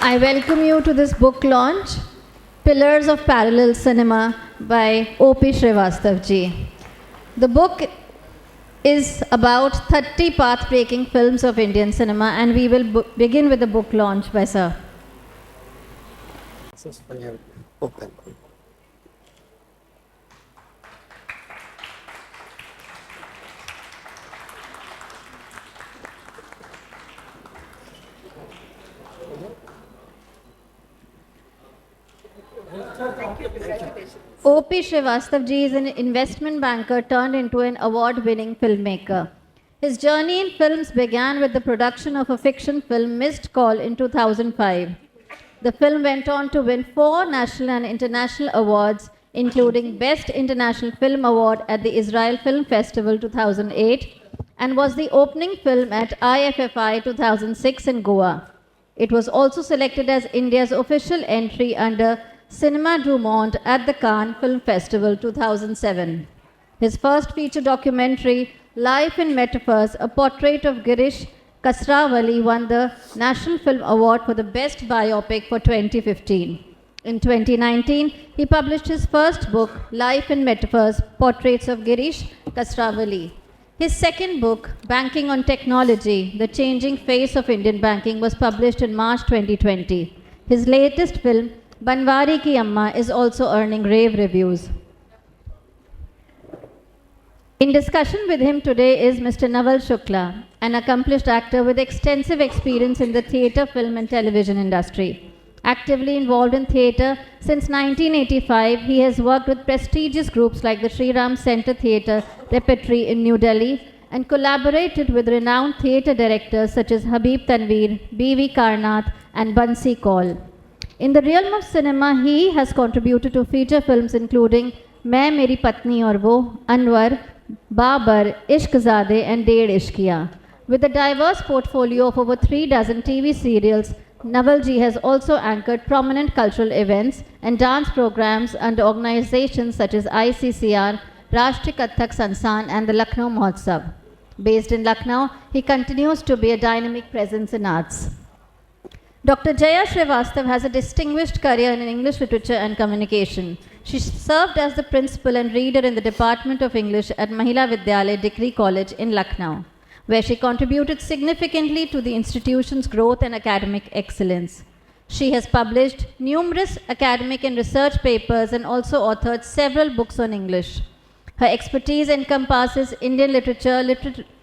I welcome you to this book launch, Pillars of Parallel Cinema by O.P. Srivastav ji. The book is about 30 path-breaking films of Indian cinema, and we will begin with the book launch by Sir. This is when you open. O.P. Srivastav ji is an investment banker turned into an award-winning filmmaker. His journey in films began with the production of a fiction film, Missed Call, in 2005. The film went on to win 4 national and international awards, including Best International Film Award at the Israel Film Festival 2008, and was the opening film at IFFI 2006 in Goa. It was also selected as India's official entry under Cinema du Monde at the Cannes Film Festival 2007. His first feature documentary, Life in Metaphors, a portrait of Girish Kasrawali, won the National Film Award for the Best Biopic for 2015. In 2019, he published his first book, Life in Metaphors, Portraits of Girish Kasrawali. His second book, Banking on Technology, The Changing Face of Indian Banking, was published in March 2020. His latest film, Banwari Ki Amma, is also earning rave reviews. In discussion with him today is Mr. Naval Shukla, an accomplished actor with extensive experience in the theatre, film and television industry. Actively involved in theatre since 1985, he has worked with prestigious groups like the Sri Ram Center Theatre Repertory in New Delhi and collaborated with renowned theatre directors such as Habib Tanveer, B.V. Karnath and Bansi Kaul. In the realm of cinema, he has contributed to feature films including Main Meri Patni Aur Wo, Anwar, Babar, Ishqzade and Ded Ishqiya. With a diverse portfolio of over 3 dozen TV serials, Naval ji has also anchored prominent cultural events and dance programs under organizations such as ICCR, Rashtriya Kathak Sansan and the Lucknow Mahotsav. Based in Lucknow, he continues to be a dynamic presence in arts. Dr. Jaya Srivastav has a distinguished career in English literature and communication. She served as the principal and reader in the Department of English at Mahila Vidyalaya Degree College in Lucknow, where she contributed significantly to the institution's growth and academic excellence. She has published numerous academic and research papers and also authored several books on English. Her expertise encompasses Indian literature,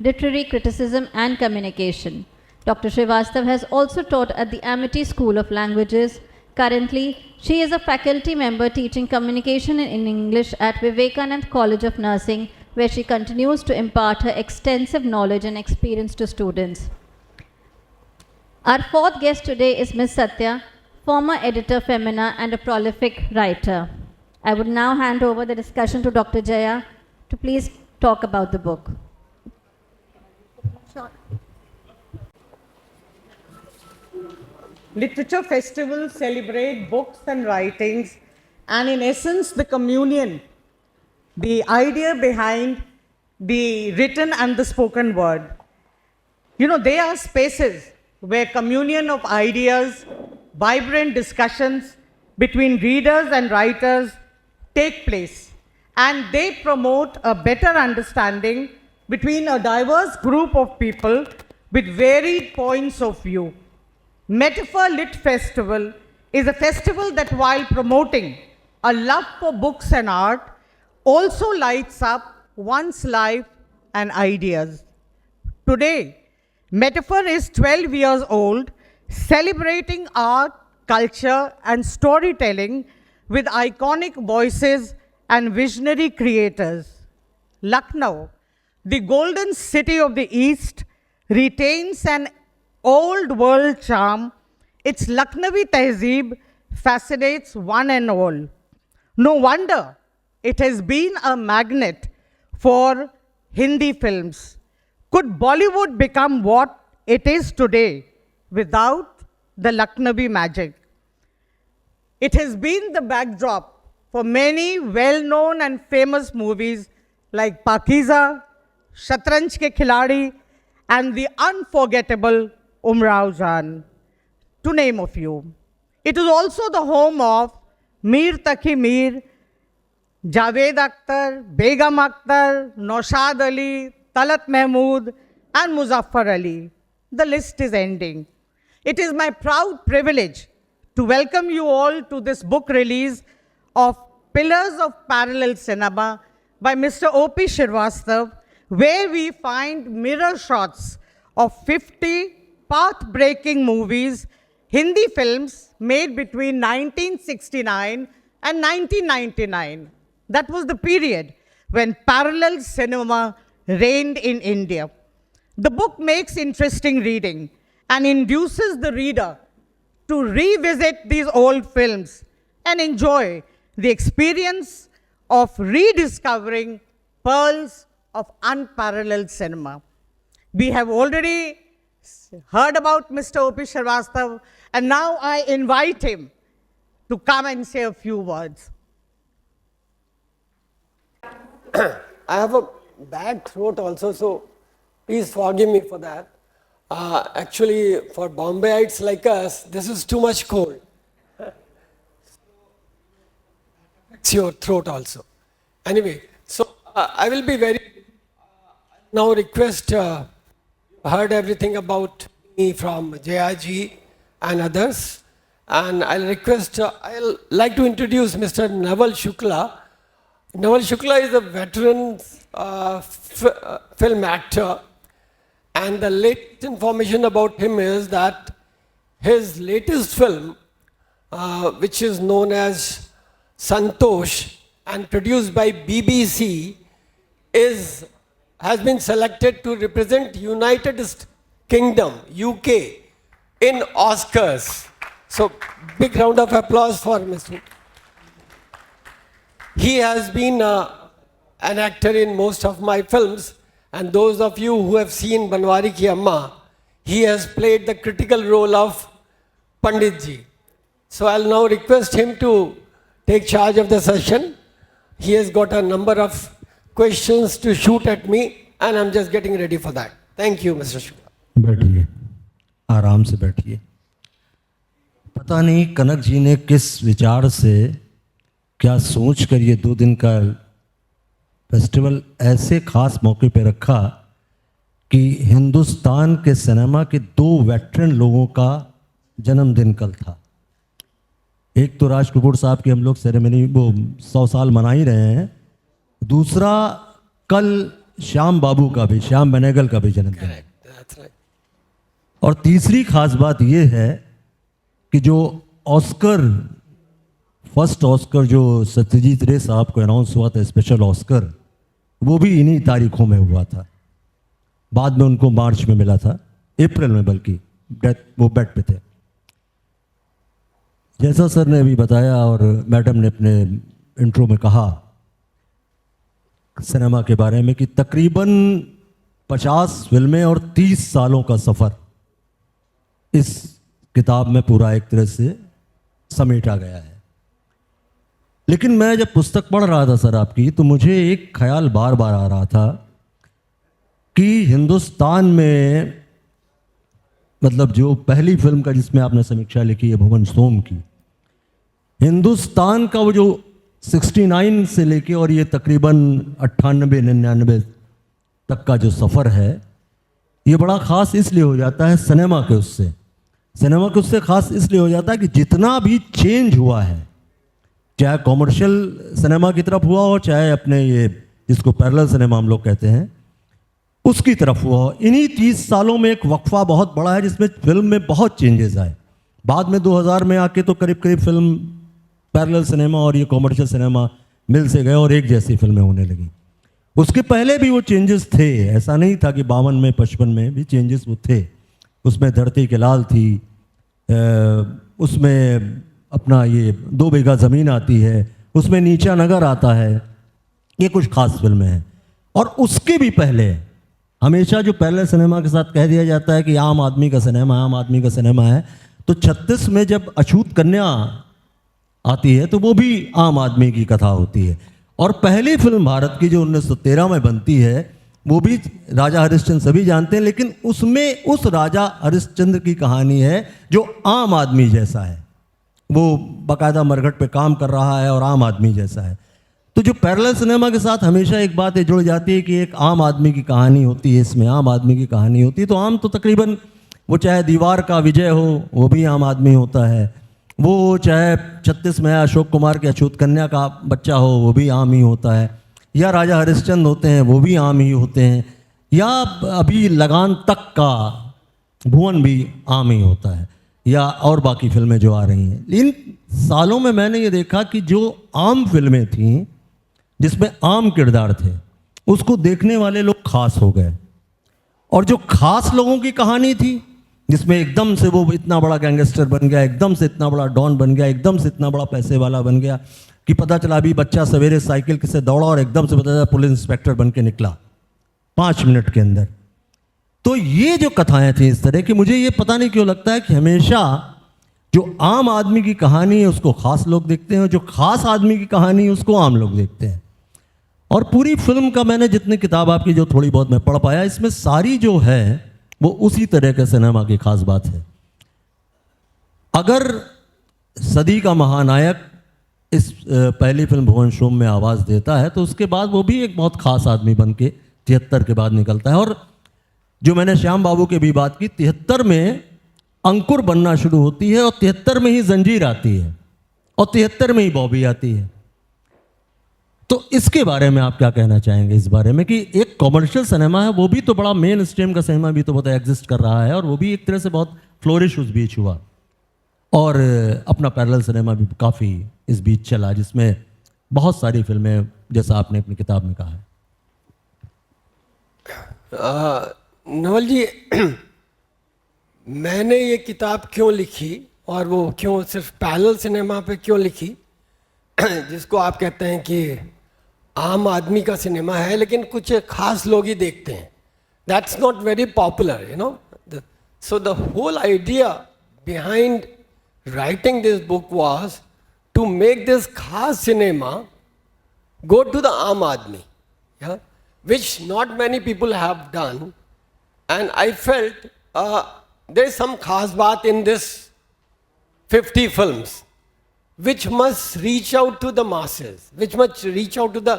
literary criticism and communication. Dr. Srivastav has also taught at the Amity School of Languages. Currently, she is a faculty member teaching communication in English at Vivekanand College of Nursing, where she continues to impart her extensive knowledge and experience to students. Our fourth guest today is Ms. Satya, former editor Femina and a prolific writer. I would now hand over the discussion to Dr. Jaya to please talk about the book. Literature festivals celebrate books and writings, and in essence, the communion, the idea behind the written and the spoken word. They are spaces where communion of ideas, vibrant discussions between readers and writers take place, and they promote a better understanding between a diverse group of people with varied points of view. Metaphor Lit Festival is a festival that, while promoting a love for books and art, also lights up one's life and ideas. Today, Metaphor is 12 years old, celebrating art, culture, and storytelling with iconic voices and visionary creators. Lucknow, the golden city of the East, retains an old world charm. Its Lucknowi Tehzeeb fascinates one and all. No wonder it has been a magnet for Hindi films. Could Bollywood become what it is today without the Lucknowi magic? It has been the backdrop for many well-known and famous movies like Pakiza, Shatranj Ke Khiladi, and the unforgettable Umrao Jaan. to name a few. It is also the home of Mir Taqi Mir, Javed Akhtar, Begum Akhtar, Naushad Ali, Talat Mahmood, and Muzaffar Ali. The list is ending. It is my proud privilege to welcome you all to this book release of Pillars of Parallel Cinema by Mr. O.P. Srivastava, where we find mirror shots of 50 path-breaking movies, Hindi films made between 1969 and 1999. That was the period when parallel cinema reigned in India. The book makes interesting reading and induces the reader to revisit these old films and enjoy the experience of rediscovering pearls of unparalleled cinema. We have already heard about Mr. O.P. Srivastava, and now I invite him to come and say a few words. I have a bad throat also, so please forgive me for that. Actually, for Bombayites like us, this is too much cold. It's your throat also. Anyway, so I will be very, now request, heard everything about me from Jayaji and others, and I'll request, I'll like to introduce Mr. Naval Shukla. Naval Shukla is a veteran film actor, and the latest information about him is that his latest film, which is known as Santosh and produced by BBC, has been selected to represent United Kingdom, UK, in Oscars. So, big round of applause for Mr. He has been an actor in most of my films, and those of you who have seen Banwari Ki Amma, he has played the critical role of Panditji. So I'll now request him to take charge of the session. He has got a number of questions to shoot at me, and I'm just getting ready for that. Thank you, Mr. Shukla. बैठिए, आराम से बैठिए। पता नहीं कनक जी ने किस विचार से, क्या सोच कर ये 2 दिन का फेस्टिवल ऐसे खास मौके पे रखा कि हिंदुस्तान के सिनेमा के 2 वेटरन लोगों का जन्मदिन कल था। एक तो राज कपूर साहब की हम लोग सेरेमनी वो 100 साल मना ही रहे हैं, दूसरा कल श्याम बाबू का भी, श्याम बेनेगल का भी जन्मदिन है। और तीसरी खास बात ये है कि जो ऑस्कर, फर्स्ट ऑस्कर जो सत्यजीत रे साहब को अनाउंस हुआ था, स्पेशल ऑस्कर, वो भी इन्हीं तारीखों में हुआ था। बाद में उनको मार्च में मिला था, अप्रैल में बल्कि, वो बेड पे थे। जैसा सर ने अभी बताया और मैडम ने अपने इंट्रो में कहा सिनेमा के बारे में कि तकरीबन 50 फिल्में और 30 सालों का सफ़र इस किताब में पूरा एक तरह से समेटा गया है। लेकिन मैं जब पुस्तक पढ़ रहा था सर आपकी, तो मुझे एक ख्याल बार बार आ रहा था कि हिंदुस्तान में, मतलब जो पहली फिल्म का जिसमें आपने समीक्षा लिखी है भुवन सोम की, हिंदुस्तान का वो जो 69 से लेके और ये तकरीबन 98-99 तक का जो सफ़र है, ये बड़ा ख़ास इसलिए हो जाता है सिनेमा के उससे ख़ास इसलिए हो जाता है कि जितना भी चेंज हुआ है, चाहे कॉमर्शियल सिनेमा की तरफ हुआ हो, चाहे अपने ये जिसको पैरेलल सिनेमा हम लोग कहते हैं उसकी तरफ हुआ हो, इन्हीं 30 सालों में एक वक्फा बहुत बड़ा है जिसमें फिल्म में बहुत चेंजेस आए। बाद में 2000 में आके तो करीब करीब फिल्म पैरेलल सिनेमा और ये कॉमर्शियल सिनेमा मिल से गए और एक जैसी फिल्में होने लगी। उसके पहले भी वो चेंजेस थे, ऐसा नहीं था कि 52 में 55 में भी चेंजेस वो थे। उसमें धरती के लाल थी, उसमें अपना ये 2 बीघा ज़मीन आती है, उसमें नीचा नगर आता है, ये कुछ खास फिल्में हैं। और उसके भी पहले हमेशा जो पहले सिनेमा के साथ कह दिया जाता है कि आम आदमी का सिनेमा है, तो 36 में जब अछूत कन्या आती है तो वो भी आम आदमी की कथा होती है। और पहली फिल्म भारत की जो 1913 में बनती है, वो भी राजा हरिश्चंद्र सभी जानते हैं, लेकिन उसमें उस राजा हरिश्चंद्र की कहानी है जो आम आदमी जैसा है, वो बाकायदा मरघट पे काम कर रहा है और आम आदमी जैसा है। तो जो पैरेलल सिनेमा के साथ हमेशा एक बात ये जुड़ जाती है कि एक आम आदमी की कहानी होती है, इसमें आम आदमी की कहानी होती है। तो आम तो तकरीबन वो चाहे दीवार का विजय हो वो भी आम आदमी होता है, वो चाहे 36 में अशोक कुमार के अछूत कन्या का बच्चा हो वो भी आम ही होता है, या राजा हरिश्चंद्र होते हैं वो भी आम ही होते हैं, या अभी लगान तक का भुवन भी आम ही होता है, या और बाकी फिल्में जो आ रही हैं। इन सालों में मैंने ये देखा कि जो आम फिल्में थीं जिसमें आम किरदार थे उसको देखने वाले लोग खास हो गए, और जो खास लोगों की कहानी थी जिसमें एकदम से वो इतना बड़ा गैंगस्टर बन गया, एकदम से इतना बड़ा डॉन बन गया, एकदम से इतना बड़ा पैसे वाला बन गया कि पता चला अभी बच्चा सवेरे साइकिल से दौड़ा और एकदम से पता चला पुलिस इंस्पेक्टर बन के निकला 5 मिनट के अंदर। तो ये जो कथाएं थी इस तरह की, मुझे ये पता नहीं क्यों लगता है कि हमेशा जो आम आदमी की कहानी है उसको खास लोग देखते हैं, और जो खास आदमी की कहानी है उसको आम लोग देखते हैं। और पूरी फिल्म का मैंने जितनी किताब आपकी जो थोड़ी बहुत मैं पढ़ पाया, इसमें सारी जो है वो उसी तरह के सिनेमा की खास बात है। अगर सदी का महानायक इस पहली फिल्म भुवन शोम में आवाज़ देता है तो उसके बाद वो भी एक बहुत खास आदमी बन के 73 के बाद निकलता है। और जो मैंने श्याम बाबू की भी बात की, 73 में अंकुर बनना शुरू होती है, और 73 में ही जंजीर आती है, और 73 में ही बॉबी आती है। तो इसके बारे में आप क्या कहना चाहेंगे इस बारे में कि एक कॉमर्शियल सिनेमा है, वो भी तो बड़ा मेन स्ट्रीम का सिनेमा भी तो बहुत एग्जिस्ट कर रहा है, और वो भी एक तरह से बहुत फ्लोरिश उस बीच हुआ, और अपना पैरेलल सिनेमा भी काफ़ी इस बीच चला जिसमें बहुत सारी फिल्में जैसा आपने अपनी किताब में कहा है। नवल जी, मैंने ये किताब क्यों लिखी और वो क्यों सिर्फ पैरेलल सिनेमा पे क्यों लिखी, जिसको आप कहते हैं कि आम आदमी का सिनेमा है लेकिन कुछ खास लोग ही देखते हैं, that's not very popular, you know. So the whole idea behind writing this book was to make this खास cinema go to the aam admi, yeah, which not many people have done, and I felt there is some khas baat in this 50 films which must reach out to the masses, which must reach out to the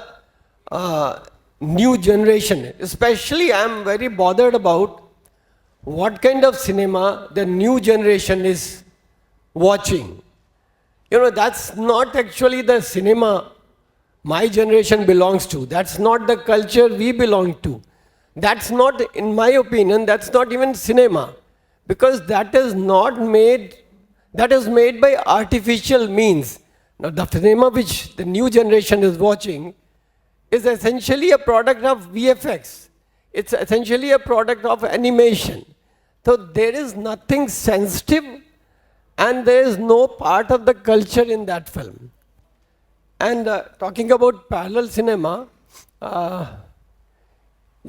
new generation. Especially I am very bothered about what kind of cinema the new generation is watching. You know, that's not actually the cinema my generation belongs to. That's not the culture we belong to. That's not, in my opinion, that's not even cinema. Because that is not made, that is made by artificial means. Now the cinema which the new generation is watching is essentially a product of VFX. It's essentially a product of animation. So there is nothing sensitive and there is no part of the culture in that film. And talking about parallel cinema,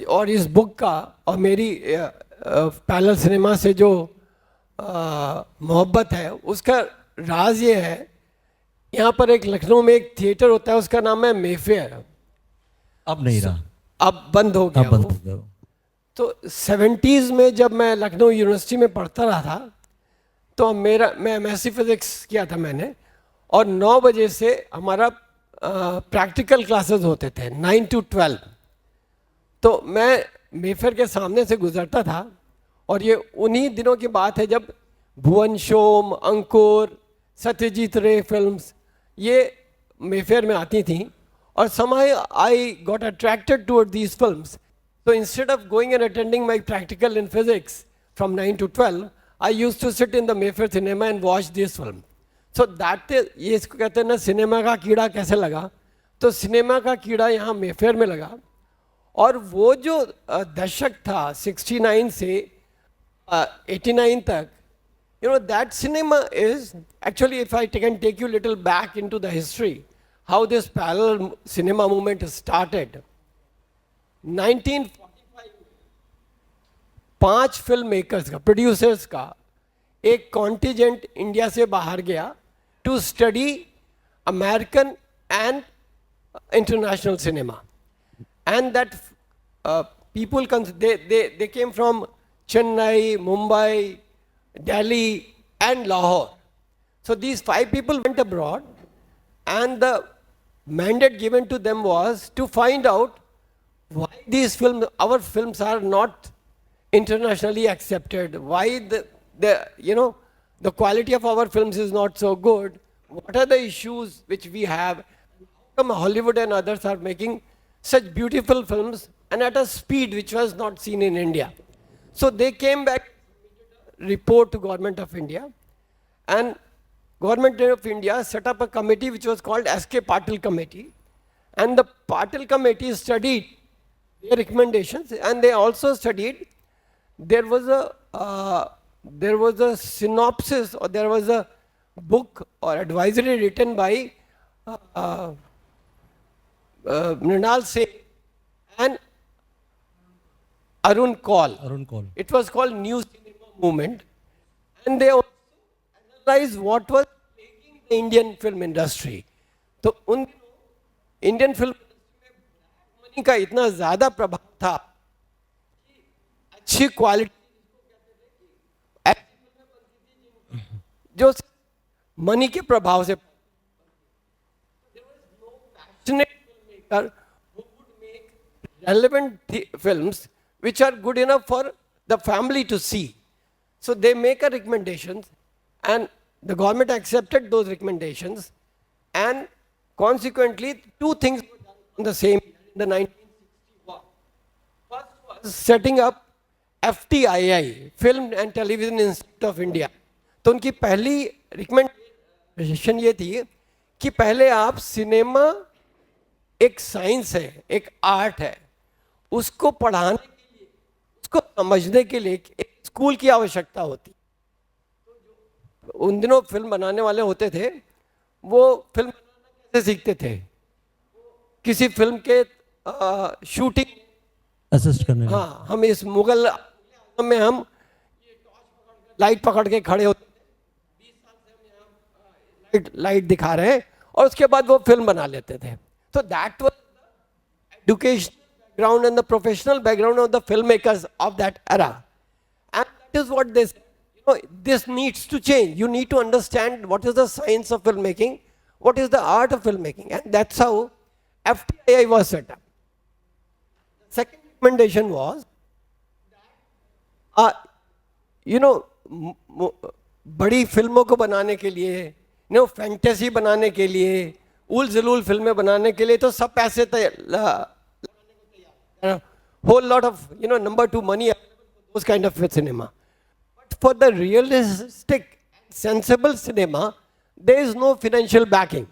और इस book का और मेरी parallel cinema से जो मोहब्बत है उसका राज ये है, यहाँ पर एक लखनऊ में एक थिएटर होता है, उसका नाम है मेफेयर। अब नहीं रहा, अब बंद हो गया, अब बंद हो गया। तो 70s में जब मैं लखनऊ यूनिवर्सिटी में पढ़ता रहा था तो मैं MSc फिजिक्स किया था मैंने, और 9 बजे से हमारा प्रैक्टिकल क्लासेस होते थे 9 to 12। तो मैं मेफेयर के सामने से गुजरता था, और ये उन्हीं दिनों की बात है जब भुवन शोम, अंकुर, सत्यजीत रे फिल्म्स ये मेफेयर में आती थी, और somehow I got attracted toward these films. So instead of going and attending my practical in physics from 9 to 12, I used to sit in the Mayfair cinema and watch this film. So that is, ये इसको कहते हैं ना cinema का कीड़ा कैसे लगा, तो सिनेमा का कीड़ा यहाँ मेफेयर में लगा। और वो जो दशक था 69 से 89 तक, you know, that cinema is actually, if I can take you little back into the history, how this parallel cinema movement started. 1945 5 film makers का, प्रोड्यूसर्स का एक कॉन्टिजेंट इंडिया से बाहर गया to study American and international cinema, and that people, they came from Chennai, Mumbai, Delhi, and Lahore. So these 5 people went abroad, and the mandate given to them was to find out why these films, our films, are not internationally accepted, why the quality of our films is not so good, what are the issues which we have, how come Hollywood and others are making such beautiful films and at a speed which was not seen in India. So they came back, report to Government of India, and Government of India set up a committee which was called S.K. Patil Committee, and the Patil Committee studied their recommendations, and they also studied, there was a synopsis, or there was a book or advisory written by Mrinal Sen and Arun Kaul. Arun Kaul. It was called New Cinema Movement, and they also analyzed what was plaguing the Indian film industry. तो उन Indian film money का इतना ज़्यादा प्रभाव था कि अच्छी quality जो मनी के प्रभाव से passionate filmmaker who would make relevant films which are good enough for the family to see. So they make a recommendations, and the government accepted those recommendations, and consequently 2 things were done in the same year, in the 1961. First was setting up FTII, Film and Television Institute of India. तो उनकी पहली recommendation ये थी कि पहले आप cinema एक science है, एक आर्ट है, उसको पढ़ाने के लिए, उसको समझने के लिए एक स्कूल की आवश्यकता होती। उन दिनों फिल्म बनाने वाले होते थे, वो फिल्म बनाना कैसे सीखते थे? किसी फिल्म के शूटिंग असिस्ट करने में। हाँ, हम इस मुगल में हम लाइट पकड़ के खड़े होते, 20 साल से हम यहाँ लाइट दिखा रहे हैं, और उसके बाद वो फिल्म बना लेते थे। तो that was education background and the professional background of the filmmakers of that era. And that is what this, this needs to change. You need to understand what is the science of filmmaking, what is the art of filmmaking, and that's how FTII was set up. Second recommendation was, बड़ी फिल्मों को बनाने के लिए, fantasy बनाने के लिए, उल जलूल फिल्में बनाने के लिए तो सब पैसे whole lot of number 2 money, those kind of cinema. But for the realistic, sensible cinema, there is no financial backing.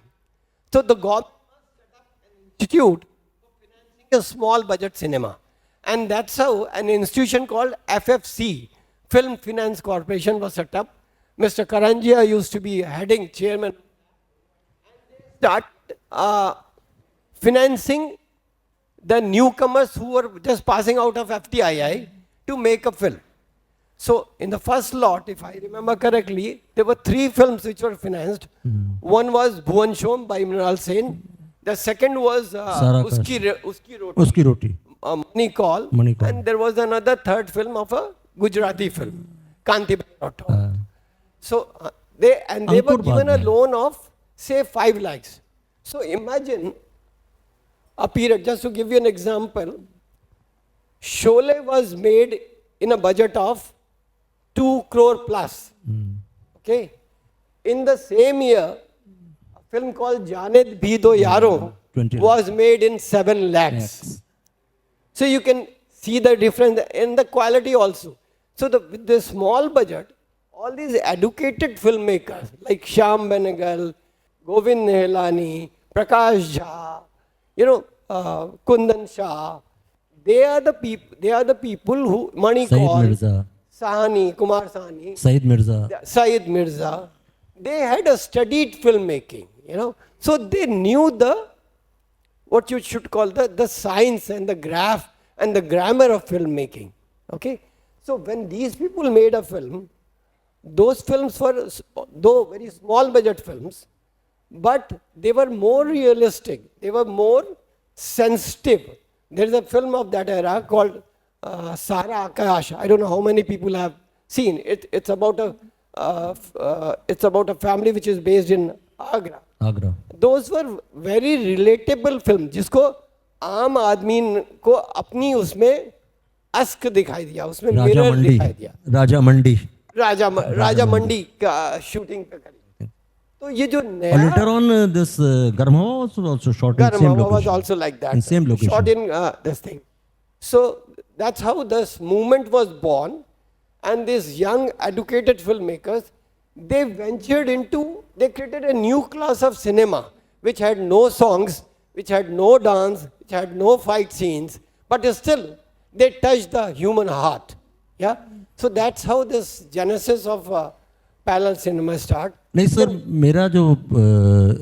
So the government set up an institute for financing a small budget cinema, and that's how an institution called FFC, Film Finance Corporation, was set up. Mr. Karanjia used to be heading chairman. Start financing the newcomers who were just passing out of FTII to make a film. So in the first lot, if I remember correctly, there were 3 films which were financed. One was Bhuvan Shom by Mrinal Sen. The second was Uski Roti. Money Call. And there was another third film of a Gujarati film, Kanti Bhatt. So they were given a loan of say 5 lakhs. So imagine a period, just to give you an example, Sholay was made in a budget of 2 crore plus. Okay. In the same year, a film called Jaane Bhi Do Yaro was made in 7 lakhs. So you can see the difference in the quality also. So with the small budget, all these educated filmmakers like Shyam Benegal, Govind Nihalani, Prakash Jha, Kundan Shah, they are the people who Mani Kaul, Sahani, Kumar Sahani, Syed Mirza, they had a studied filmmaking, so they knew what you should call the science and the graph and the grammar of filmmaking. Okay, so when these people made a film, those films were though very small budget films, but they were more realistic, they were more sensitive. There is a film of that era called Sara Akash. I don't know how many people have seen it. It's about a family which is based in Agra. Agra Those were very relatable film जिसको आम आदमी को अपनी उसमें ask दिखाई दिया, उसमें राजा mirror मंडी दिखाई दिया. राजा मंडी का शूटिंग पे करी. तो ये जो और नया later on this Garma was also shot in same Garma was location. also like that. In same location. Shot in this thing. So that's how this movement was born. And these young educated filmmakers, they ventured into, they created a new class of cinema which had no songs, which had no dance, which had no fight scenes, but still they touched the human heart. Yeah. So that's how this genesis of parallel cinema started. नहीं sir, मेरा जो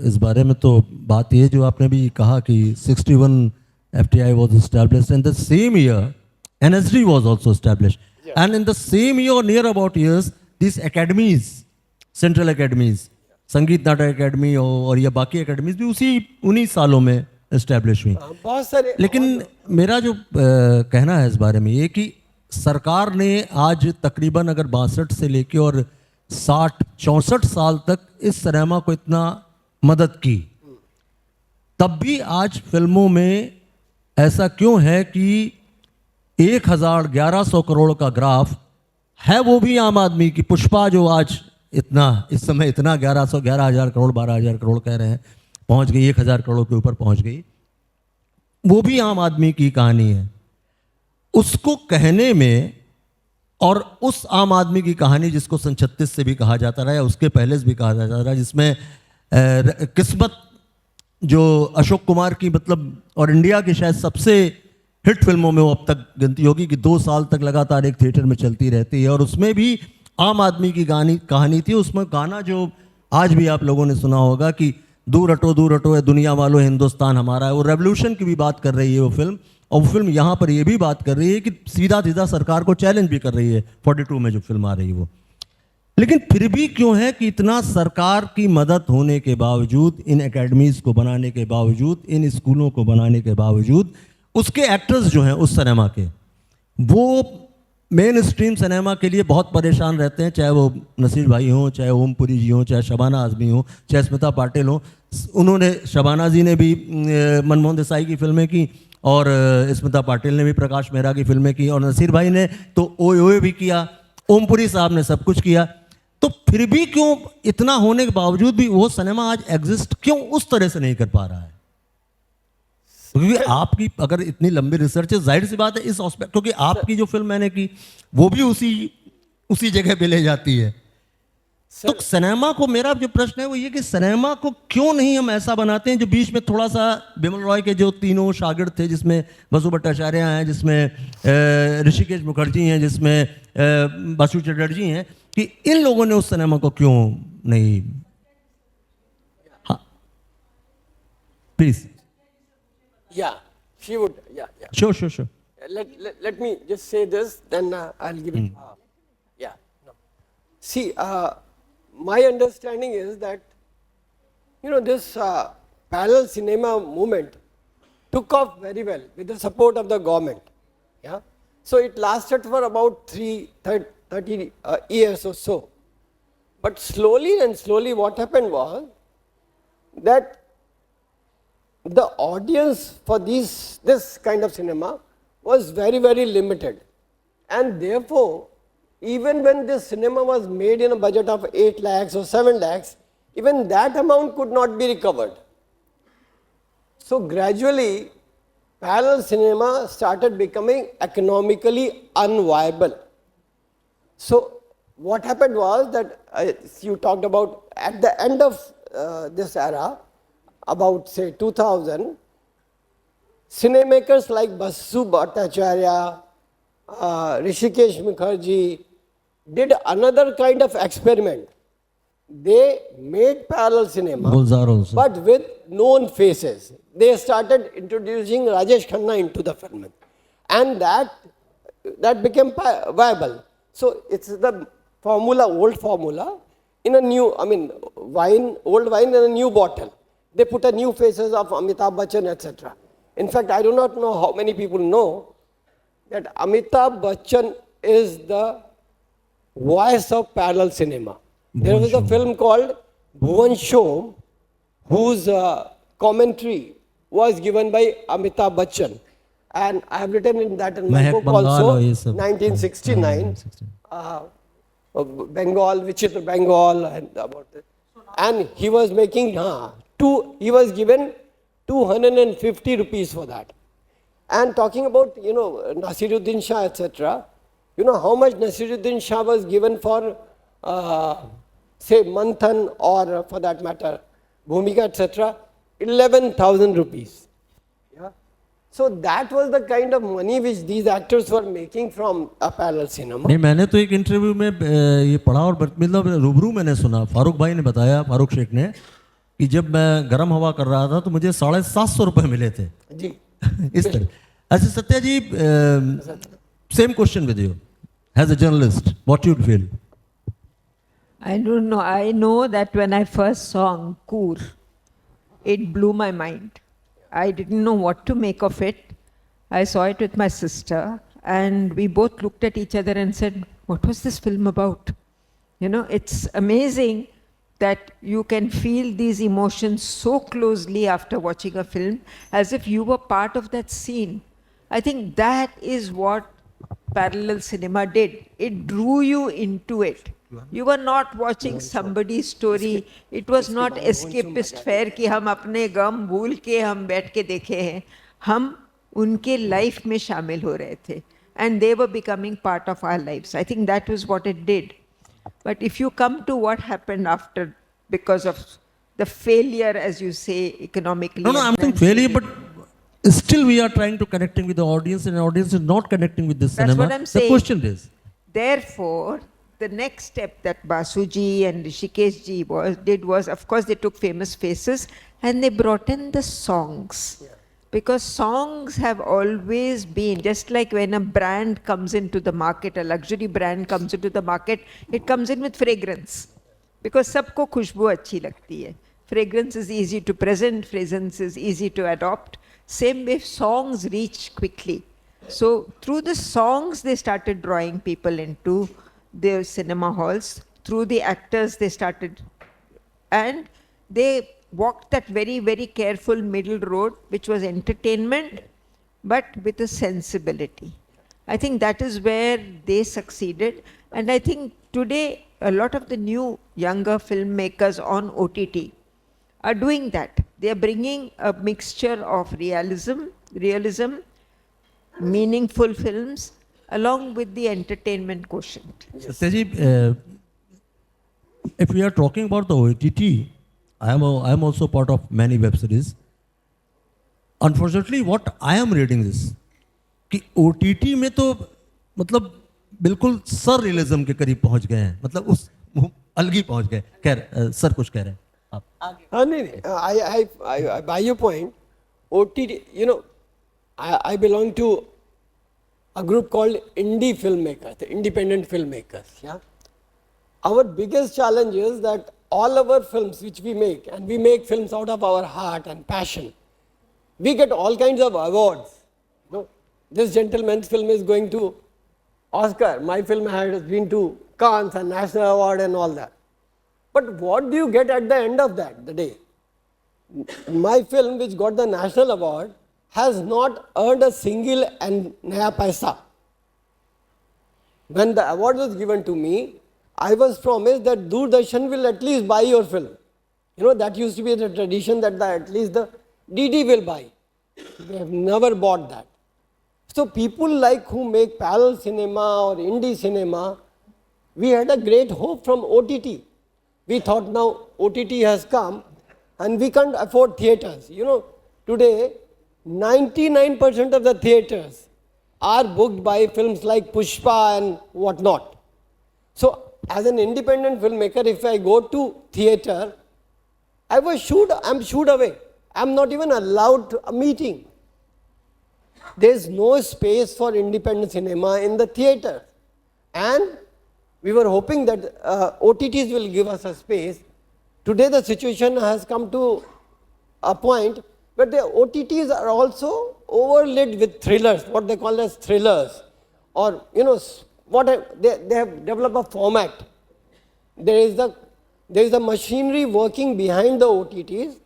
इस बारे में तो बात ये जो आपने भी कहा कि 61 FTI was established and the same year NSD was also established. And in the same year or near about years, these academies, central academies, संगीत नाटक अकेडमी और ये बाकी अकेडमीज भी उन्हीं सालों में एस्टेब्लिश हुई. बहुत सारे लेकिन मेरा जो कहना है इस बारे में ये कि सरकार ने आज तकरीबन अगर 62 से लेके और 60-64 साल तक इस सिनेमा को इतना मदद की, तब भी आज फिल्मों में ऐसा क्यों है कि 1100 करोड़ का ग्राफ है, वो भी आम आदमी की. पुष्पा जो आज इतना इस समय इतना 11,000 करोड़ 12,000 करोड़ कह रहे हैं, पहुंच गई 1,000 करोड़ के ऊपर पहुंच गई, वो भी आम आदमी की कहानी है. उसको कहने में और उस आम आदमी की कहानी जिसको सन 36 से भी कहा जाता रहा या उसके पहले से भी कहा जाता रहा, जिसमें किस्मत जो अशोक कुमार की मतलब और इंडिया की शायद सबसे हिट फिल्मों में वो अब तक गिनती होगी कि 2 साल तक लगातार एक थिएटर में चलती रहती है, और उसमें भी आम आदमी की कहानी थी. उसमें गाना जो आज भी आप लोगों ने सुना होगा कि दूर हटो है दुनिया वालों हिंदुस्तान हमारा है, वो रेवोल्यूशन की भी बात कर रही है वो फिल्म. और वो फिल्म यहाँ पर ये भी बात कर रही है कि सीधा सीधा सरकार को चैलेंज भी कर रही है 42 में जो फिल्म आ रही है वो. लेकिन फिर भी क्यों है कि इतना सरकार की मदद होने के बावजूद, इन एकेडमीज को बनाने के बावजूद, इन स्कूलों को बनाने के बावजूद, उसके एक्टर्स जो हैं उस सिनेमा के, वो मेन स्ट्रीम सिनेमा के लिए बहुत परेशान रहते हैं. चाहे वो नसीर भाई हों, चाहे ओम पुरी जी हों, चाहे शबाना आजमी हों, चाहे स्मिता पाटिल हों. उन्होंने, शबाना जी ने भी मनमोहन देसाई की फिल्में की और स्मिता पाटिल ने भी प्रकाश मेहरा की फिल्में की, और नसीर भाई ने तो ओए ओए भी किया, ओम पुरी साहब ने सब कुछ किया. तो फिर भी क्यों इतना होने के बावजूद भी वो सिनेमा आज एग्जिस्ट क्यों उस तरह से नहीं कर पा रहा है? क्योंकि आपकी अगर इतनी लंबी रिसर्च है, जाहिर सी बात है इस एस्पेक्ट, क्योंकि आपकी जो फिल्म मैंने की वो भी उसी जगह पे ले जाती है. तो सिनेमा को, मेरा जो प्रश्न है वो ये कि सिनेमा को क्यों नहीं हम ऐसा बनाते हैं जो बीच में थोड़ा सा बिमल रॉय के जो तीनों शागिर्द थे, जिसमें बसु भट्टाचार्य हैं, जिसमें ऋषिकेश मुखर्जी हैं, जिसमें बसु चटर्जी हैं, कि इन लोगों ने उस सिनेमा को क्यों नहीं. हाँ please. Yeah, she would. Yeah. Sure. Let me just say this, then I'll give it. Yeah. No. See, my understanding is that, this parallel cinema movement took off very well with the support of the government. Yeah. So it lasted for about 30 years or so. But slowly what happened was that the audience for this kind of cinema was very, very limited. And therefore, even when this cinema was made in a budget of 8 lakhs or 7 lakhs, even that amount could not be recovered. So gradually, parallel cinema started becoming economically unviable. So what happened was that you talked about at the end of this era, about say 2000, cinemakers like Basu Bhattacharya, Rishikesh Mukherjee did another kind of experiment. They made parallel cinema, but with known faces. They started introducing Rajesh Khanna into the film, and that became viable. So it's the old formula, in a new, old wine in a new bottle. They put a new faces of Amitabh Bachchan, etc. In fact, I do not know how many people know that Amitabh Bachchan is the voice of parallel cinema. There was a film called Bhuvan Shom, whose commentary was given by Amitabh Bachchan. And I have written in that in my Mehak book Bangal also, और ये सब। 1969, Bengal, Vichitra Bengal, and about it. And he was making, he was given 250 rupees for that. And talking about, Nasiruddin Shah, etc., you know how much Nasiruddin Shah was given for, say, Manthan or for that matter, Bhumika, etc., 11,000 rupees. Yeah? So that was the kind of money which these actors were making from a parallel cinema. नहीं, मैंने तो एक interview में ये पढ़ा और मतलब रूबरू मैंने सुना, फारूक भाई ने बताया, फारूक शेख ने, कि जब मैं गर्म हवा कर रहा था तो मुझे 750 रुपये मिले थे। जी। इस तरह। अच्छा Satya ji, same question with you as a journalist, what you feel? I don't know. I know that when I first saw Ankur, it blew my mind. I didn't know what to make of it. I saw it with my sister, and we both looked at each other and said, "What was this film about?" You know, it's amazing that you can feel these emotions so closely after watching a film, as if you were part of that scene. I think that is what parallel cinema did. It drew you into it. You were not watching somebody's story. It was not escapist fare कि हम अपने गम भूल के हम बैठ के देखे हैं. हम उनके life में शामिल हो रहे थे. And they were becoming part of our lives. I think that was what it did. But if you come to what happened after, because of the failure, as you say, economically. No, I'm saying failure, but still we are trying to connecting with the audience, and the audience is not connecting with this That's cinema. what I'm saying. The question is, Therefore, the next step that Basuji and Rishikesh ji did was, of course, they took famous faces and they brought in the songs. Yeah. Because songs have always been, just like when a brand comes into the market, a luxury brand comes into the market, it comes in with fragrance. Because sabko khushbu achhi lagti hai. Fragrance is easy to present, fragrance is easy to adopt. Same way songs reach quickly. So through the songs, they started drawing people into their cinema halls. Through the actors, they started, and they walked that very, very careful middle road, which was entertainment, but with a sensibility. I think that is where they succeeded. And I think today, a lot of the new younger filmmakers on OTT are doing that. They are bringing a mixture of realism, meaningful films, along with the entertainment quotient. Satyaji, if we are talking about the OTT, I am also part of many web series. Unfortunately, what I am reading is कि OTT में तो मतलब बिल्कुल sir realism के करीब पहुंच गए हैं, मतलब उस अलग ही पहुंच गए. खैर सर कुछ कह रहे हैं आप. I buy your point. OTT, you know, I belong to a group called indie filmmakers, the independent filmmakers. Yeah, our biggest challenge is that all our films which we make, and we make films out of our heart and passion, we get all kinds of awards. You know, this gentleman's film is going to Oscar. My film has been to Cannes and National Award and all that. But what do you get at the end of that, the day? My film, which got the National Award, has not earned a single and naya paisa. When the award was given to me, I was promised that Doordarshan will at least buy your film. You know, that used to be the tradition that at least the DD will buy. They have never bought that. So people like who make parallel cinema or indie cinema, we had a great hope from OTT. We thought now OTT has come and we can't afford theatres. You know, today 99% of the theatres are booked by films like Pushpa and whatnot. So as an independent filmmaker, if I go to theatre, I'm shooed away. I'm not even allowed a meeting. There's no space for independent cinema in the theatre. And we were hoping that OTTs will give us a space. Today the situation has come to a point where the OTTs are also overlaid with thrillers, what they call as thrillers, or they have developed a format. There is a machinery working behind the OTTs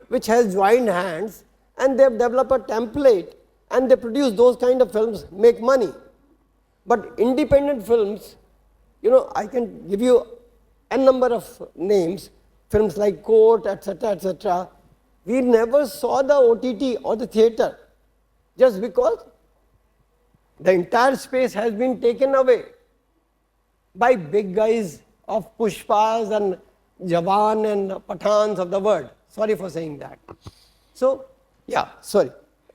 which has joined hands, and they have developed a template, and they produce those kind of films, make money. But independent films, I can give you a number of names, films like Court, etc. We never saw the OTT or the theatre, just because the entire space has been taken away by big guys of Pushpas and Jawan and Pathans of the world. Sorry for saying that. So, yeah, sorry.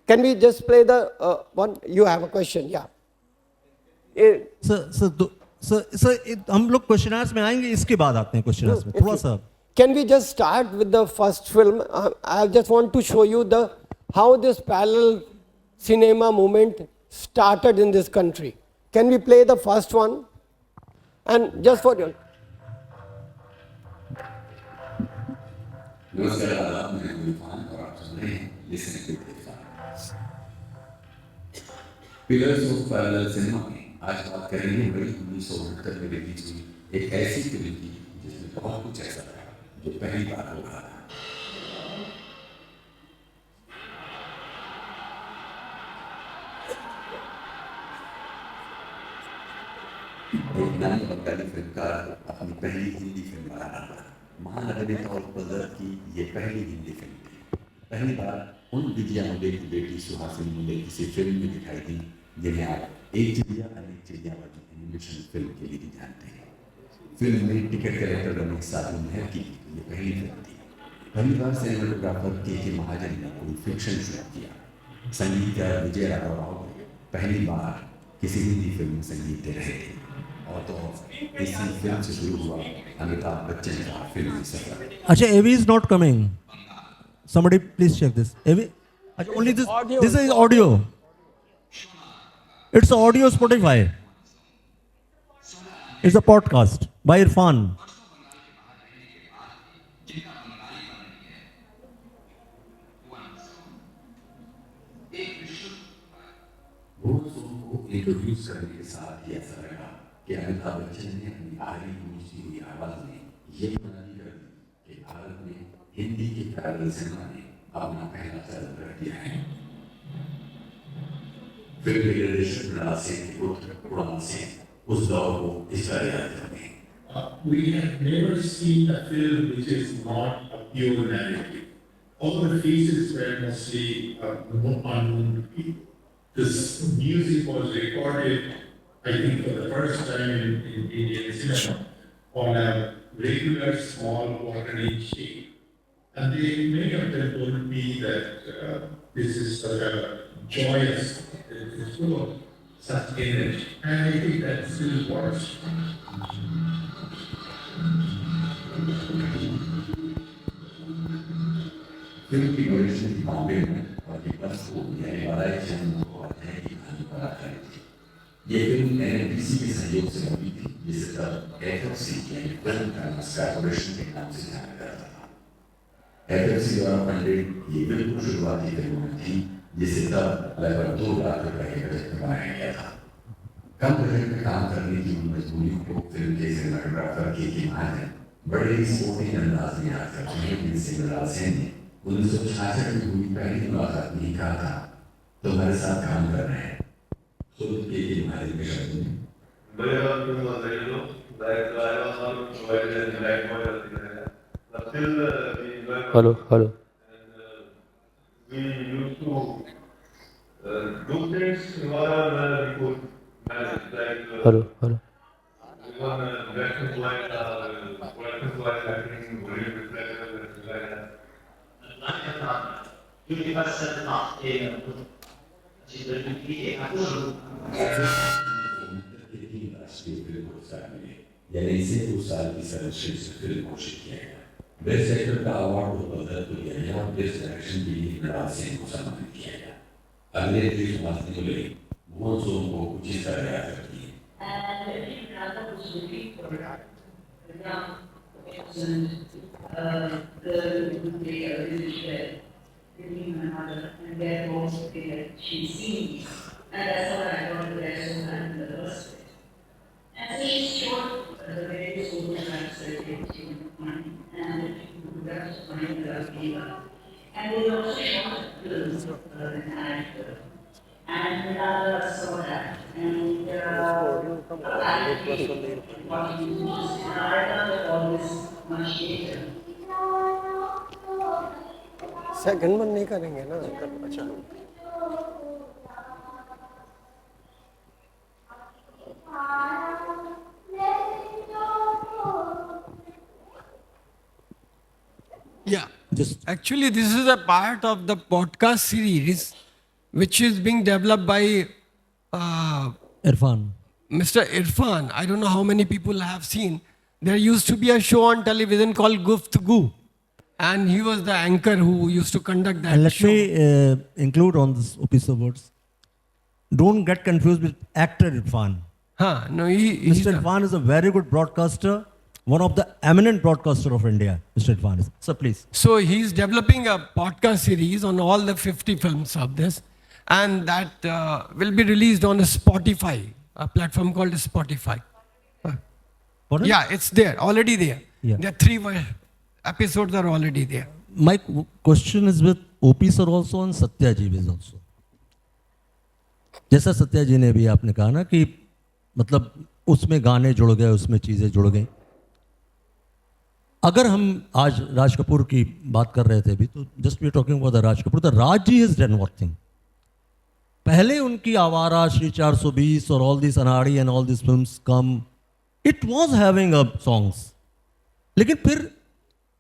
Can we just play the one? You have a question, yeah. Sir हम लोग questioners में आएंगे, इसके बाद आते हैं questioners में थोड़ा सा. Can we just start with the first film? I just want to show you how this parallel cinema movement started in this country. Can we play the first one? And just for you. नमस्कार आदाब, मैं हूं इरफान और आप सुन रहे हैं listening with Irfan. Pillars of parallel cinema में आज बात करेंगे बड़ी 1969 में रिलीज हुई एक ऐसी फिल्म की जिसमें बहुत कुछ ऐसा था जो पहली बार हो रहा था. एक नामी बंगाली फिल्मकार अपनी पहली हिंदी फिल्म बना रहा था. महानगरी और बदर की ये पहली हिंदी फिल्म थी. पहली बार उन विजया मुले की बेटी सुहासिनी मुले किसी फिल्म में दिखाई दी जिन्हें आप एक चिड़िया अनेक चिड़िया वाली एनिमेशन फिल्म के लिए भी जानते हैं. फिल्म में टिकट कलेक्टर रमेश साधु मेहर की ये पहली फिल्म थी. पहली बार सिनेमेटोग्राफर के महाजन ने कोई फिक्शन शूट किया. संगीतकार विजय राघव राव पहली बार किसी हिंदी फिल्म में संगीत दे रहे थे. और तो इसी फिल्म से शुरू हुआ अमिताभ बच्चन का फिल्मी सफर. अच्छा, AV is not coming. Somebody please check this. AV. अच्छा, only this. Audio. This is audio. It's audio Spotify. It's a podcast by Irfan. Introduce करने के साथ ही ऐसा लगा कि अमिताभ बच्चन ने अपनी भारी गूंजती हुई आवाज में ये बयानी कर दी कि भारत में हिंदी के पैरेलल सिनेमा ने अपना पहला कदम रख दिया है. फिल्म के निर्देशक मृणाल सेन के पुत्र कुणाल सेन उस दौर को इस तरह याद करते हैं. We have never seen a film which is not a pure narrative. All the faces were mostly unknown to people. This music was recorded, I think, for the first time in Indian cinema on a regular small quarter-inch tape. And many of them told me that this is such a joyous, it's full of such energy. And I think that still works. Film की original थी बॉम्बे में और ये बस को यानी बाराई चंद को अध्ययन की कहानी पर आधारित थी. ये फिल्म NNPC के सहयोग से बनी थी जिसे तब FFC यानी फिल्म फाइनेंस कॉर्पोरेशन के नाम से जाना जाता था. FFC द्वारा फंडेड ये बिल्कुल शुरुआती फिल्म थी जिसे तब लगभग 2 लाख रुपए के बजट में बनाया गया था. कम बजट में काम करने की मजबूरी को फिल्म के सिनेमाटोग्राफर के महाजन बड़े ही स्पोर्टिंग अंदाज में आकर जिनसे मृणाल सेन ने 1966 में हुई पहली मुलाकात में कहा था तुम्हारे साथ काम कर रहे हैं. तो ये हमारे में शब्द में Hello. We used to do things wherever we could manage, like Hello. one lessons like acting, body reflexes, and things like that. राष्ट्रीय फिल्म पुरस्कार मिले यानी इसे 2 साल की सर्वश्रेष्ठ फिल्म घोषित किया गया. बेस्ट एक्टर का अवार्ड बदल को दिया गया और बेस्ट डायरेक्शन के लिए मृणाल सेन को सम्मानित किया गया. अगले देश वासी को ले मोहन सोम को कुछ इस तरह याद करती है. between my mother, and therefore something that she sees, and that's how I got to that so in the first place. And so she showed the various photographs that she would find, and photographs of mine that I gave her. And they also shot films of her and actor. And I saw that. And I thought all this much later. Second में नहीं करेंगे ना अच्छा Yeah, actually, this is a part of the podcast series which is being developed by Irfan Mr. Irfan. I don't know how many people have seen. There used to be a show on television called Guftgu, and he was the anchor who used to conduct that And let show. me include on this piece of words. Don't get confused with actor Irfan. Huh, no, he's Mr. Irfan is a very good broadcaster, one of the eminent broadcaster of India. Mr. Irfan is. So please. So he's developing a podcast series on all the 50 films of this, and that will be released on Spotify, a platform called Spotify. What is- Yeah, it's there, already there. Yeah. The 3 episodes are already there. My question is with OP sir also and Satya ji is also. जैसा सत्या जी ने भी आपने कहा ना कि मतलब उसमें गाने जुड़ गए, उसमें चीज़ें जुड़ गई. अगर हम आज राज कपूर की बात कर रहे थे अभी, तो just we talking about the Raj Kapoor. The Raj ji is done one thing. पहले उनकी आवारा, श्री 420 और all this Anari and all this films come, it was having a songs. लेकिन फिर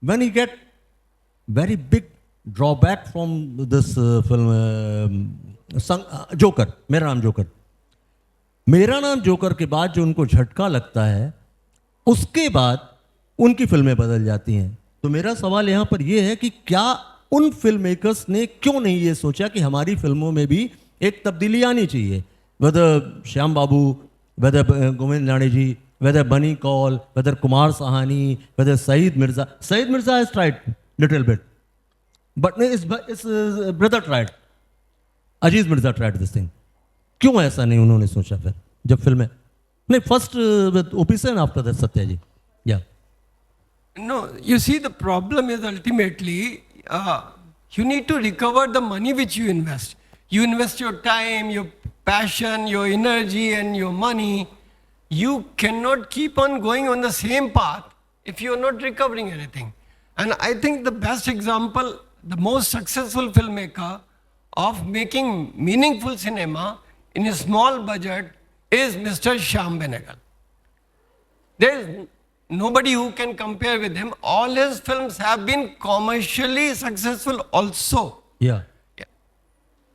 when he get very big drawback from this film Joker, Mera Naam joker. Mera Naam joker के बाद जो उनको झटका लगता है, उसके बाद उनकी फिल्में बदल जाती हैं. तो मेरा सवाल यहाँ पर यह है कि क्या उन फिल्म मेकर्स ने क्यों नहीं ये सोचा कि हमारी फिल्मों में भी एक तब्दीली आनी चाहिए. वेदर श्याम बाबू, वेदर गोविंद नाड़े ji, whether Mani Kaul, whether Kumar Shahani, whether Saeed Mirza. Saeed Mirza has tried little bit, but his brother tried. Aziz Mirza tried this thing. क्यों ऐसा नहीं उन्होंने सोचा फिर जब फिल्में नहीं first with OP and after that Satya ji. या No, you see, the problem is ultimately you need to recover the money which you invest. You invest your time, your passion, your energy, and your money. You cannot keep on going on the same path if you are not recovering anything. And I think the best example, the most successful filmmaker of making meaningful cinema in a small budget is Mr. Shyam Benegal. There is nobody who can compare with him. All his films have been commercially successful also. या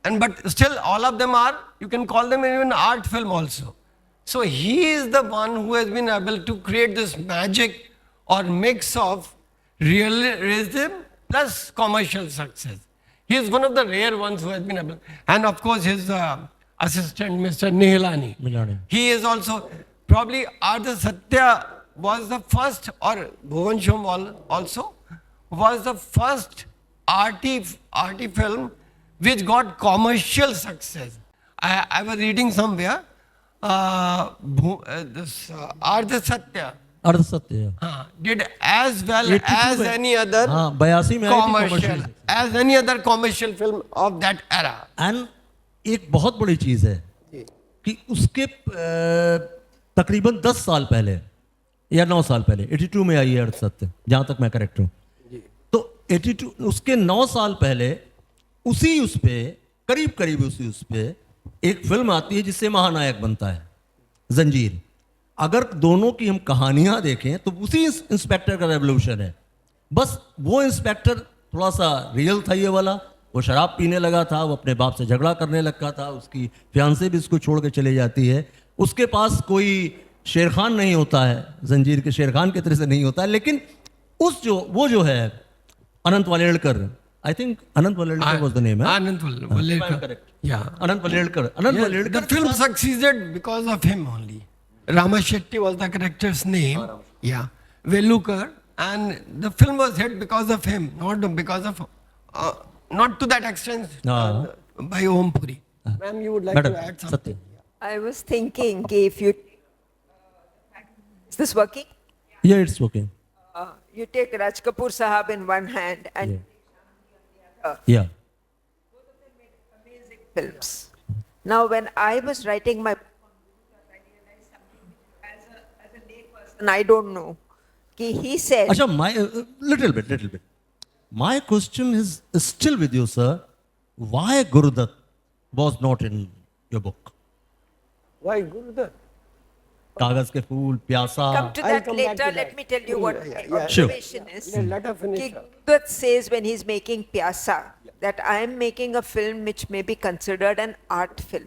And but still all of them are, you can call them even art film also. So he is the one who has been able to create this magic or mix of realism plus commercial success. He is one of the rare ones who has been able. And of course his assistant, Mr. Nihilani. Nihilani. He is also, probably Ardha Satya was the first, or Bhuvan Shom also, was the first arty film which got commercial success. I was reading somewhere, this Ardha Satya अर्ध सत्य. did as well 82 as में. any other हाँ, 82 में आई थी commercial, commercial. as any other commercial film of that era. And एक बहुत बड़ी चीज़ है कि उसके तकरीबन 10 साल पहले या 9 साल पहले 82 में आई है अर्ध सत्य, जहाँ तक मैं करेक्ट हूँ. तो 82 उसके 9 साल पहले उसी उस पे करीब उसी उस पे एक फिल्म आती है जिससे महानायक बनता है, जंजीर. अगर दोनों की हम कहानियां देखें तो उसी इंस्पेक्टर का रेवोल्यूशन है. बस वो इंस्पेक्टर थोड़ा सा रियल था ये वाला. वो शराब पीने लगा था, वो अपने बाप से झगड़ा करने लगा था, उसकी फियांसे भी इसको छोड़ के चले जाती है. उसके पास कोई शेर खान नहीं होता है, जंजीर के शेर खान की तरह से नहीं होता है. लेकिन वो जो है Anant Waledkar, I think Anant Waledkar was the name है. Anand Walekar. Yeah. Anant Waledkar. The film succeeded because of him only. Rama Shetty was the character's name. Yeah. Velukar. And the film was hit because of him, not because of not to that extent by Om Puri. Ma'am, you would like Madam, to add something? Satya. I was thinking if you. Is this working? Yeah, it's okay. You take Raj Kapoor Sahab in one hand and Yeah. amazing films. Now, when I was writing my book on Guru, I realized something as a layperson, I don't know. He said, Asha, my little bit. My question is still with you, sir. Why Gurudat was not in your book? Why Gurudat? Kaagaz ke phool, pyasa. come to I'll that come back later, to let that. me tell you what my Yeah, observation is. Let her finish. Ki Gurudat says when he's making Pyasa that I am making a film which may be considered an art film.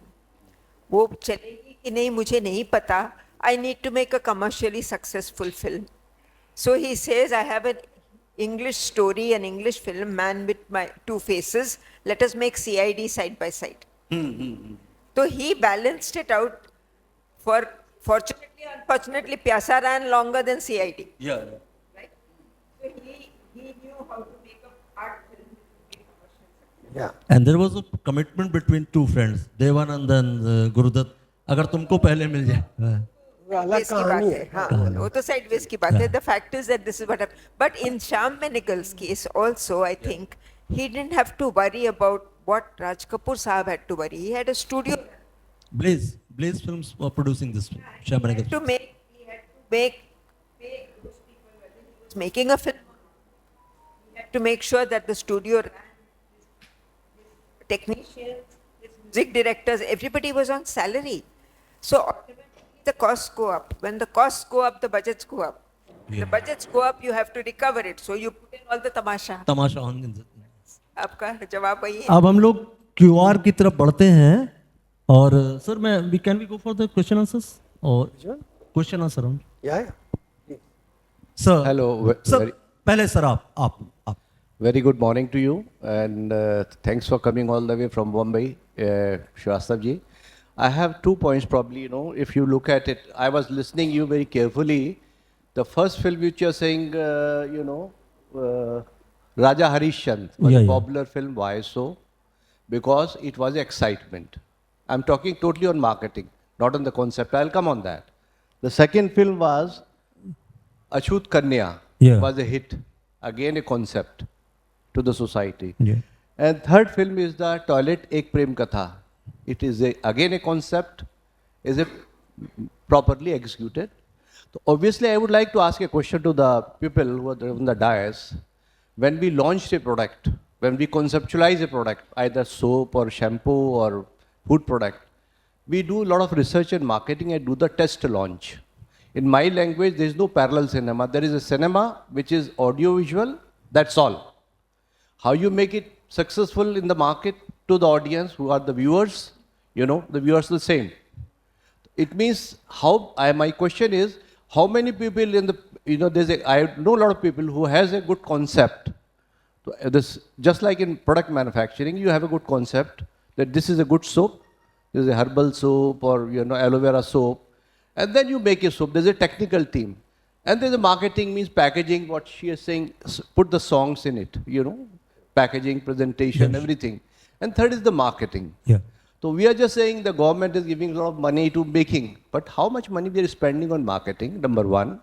वो चलेगी कि नहीं मुझे नहीं पता. I need to make a commercially successful film. So he says, I have an English story, an English film, Man with My Two Faces. Let us make CID side by side. So he balanced it out. Fortunately, unfortunately, Pyasa ran longer than CID. Yeah. Right? So he knew how to make an art film. Yeah. And there was a commitment between two friends, Devanand and Gurudat. अगर तुमको पहले मिल जाए. वो अलग की बात कहानी है है. हाँ वो तो sideways की बात है. The fact is that this is what happened. But in Shyam Benegal's case also, I think he didn't have to worry about what Raj Kapoor Sahab had to worry. He had a studio Blaze Films were producing this film. Shyam Benegal. he had to make those people, whether he was making a film, he had to make sure that the studio ran, his technicians, his music directors, everybody was on salary. So ultimately the costs go up. When the costs go up, the budgets go up. The budgets go up, you have to recover it. So you put in all the tamasha. Tamasha on. आपका जवाब वही है. अब हम लोग QR की तरफ बढ़ते हैं और सर मैं can we go for the question answers और question answer round. Yeah, yeah. Sir Hello, sir पहले सर आप very good morning to you, and thanks for coming all the way from Bombay, Shrivastava ji. I have 2 points probably, if you look at it, I was listening you very carefully. The first film which you're saying, Raja Harishchand was a popular film. Why so? Because it was excitement. I'm talking totally on marketing, not on the concept. I'll come on that. The second film was Achut Kanya. Was a hit. Again a concept to the society. And third film is the Toilet Ek Prem Katha. It is again a concept, is it properly executed? So obviously I would like to ask a question to the people who are on the dais. When we launched a product, when we conceptualize a product, either soap or shampoo or food product, we do a lot of research and marketing and do the test launch. In my language, there is no parallel cinema. There is a cinema which is audio-visual, that's all. How you make it successful in the market to the audience who are the viewers, the viewers are the same. It means my question is, how many people in the, I know a lot of people who has a good concept. So just like in product manufacturing, you have a good concept that this is a good soap, this is a herbal soap or, aloe vera soap. And then you make a soap, there's a technical team. And there's a marketing means packaging, what she is saying, put the songs in it, packaging, presentation, everything. And third is the marketing. So we are just saying the government is giving a lot of money to making, but how much money we are spending on marketing, number one.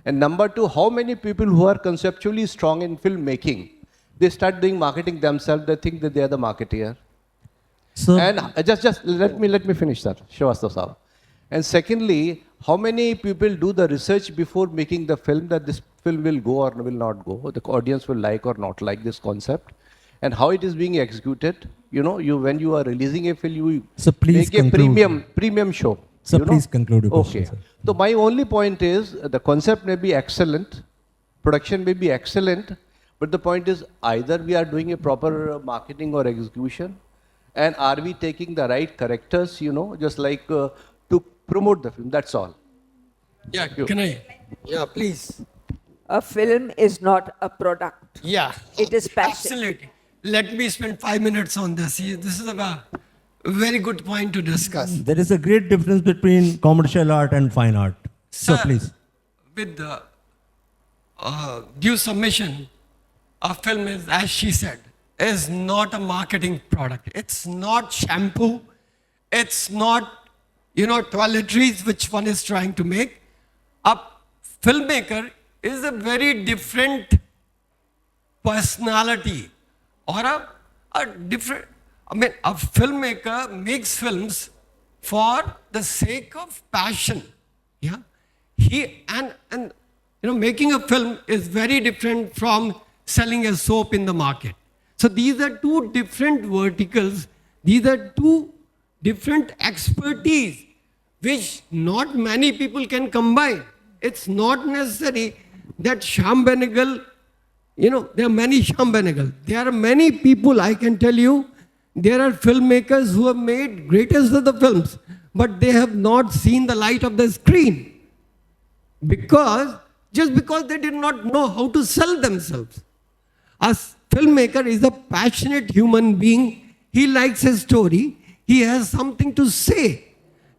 And number two, how many people who are conceptually strong in filmmaking, they start doing marketing themselves, they think that they are the marketeer. So, And just let me finish that, Shrivastava Sahab. And secondly, how many people do the research before making the film that this film will go or will not go, the audience will like or not like this concept, and how it is being executed. When you are releasing a film, you So please make a conclude. premium show. So please conclude your question, Okay. sir. So my only point is the concept may be excellent, production may be excellent, but the point is either we are doing a proper marketing or execution, and are we taking the right characters, just like to promote the film. That's all. Yeah, can I? Yeah, please. A film is not a product. Yeah. It is passion. Absolutely. Let me spend 5 minutes on this. This is a very good point to discuss. there is a great difference between commercial art and fine art. So Sir, please. With the due submission, a film is, as she said, is not a marketing product. It's not shampoo. It's not, toiletries which one is trying to make. A filmmaker is a very different personality or a different, a filmmaker makes films for the sake of passion. Yeah. Making a film is very different from selling a soap in the market. So these are two different verticals. These are two different expertise which not many people can combine. It's not necessary that Shyam Benegal, there are many Shyam Benegal. There are many people, I can tell you, there are filmmakers who have made greatest of the films, but they have not seen the light of the screen. Just because they did not know how to sell themselves. A filmmaker is a passionate human being. He likes his story. He has something to say.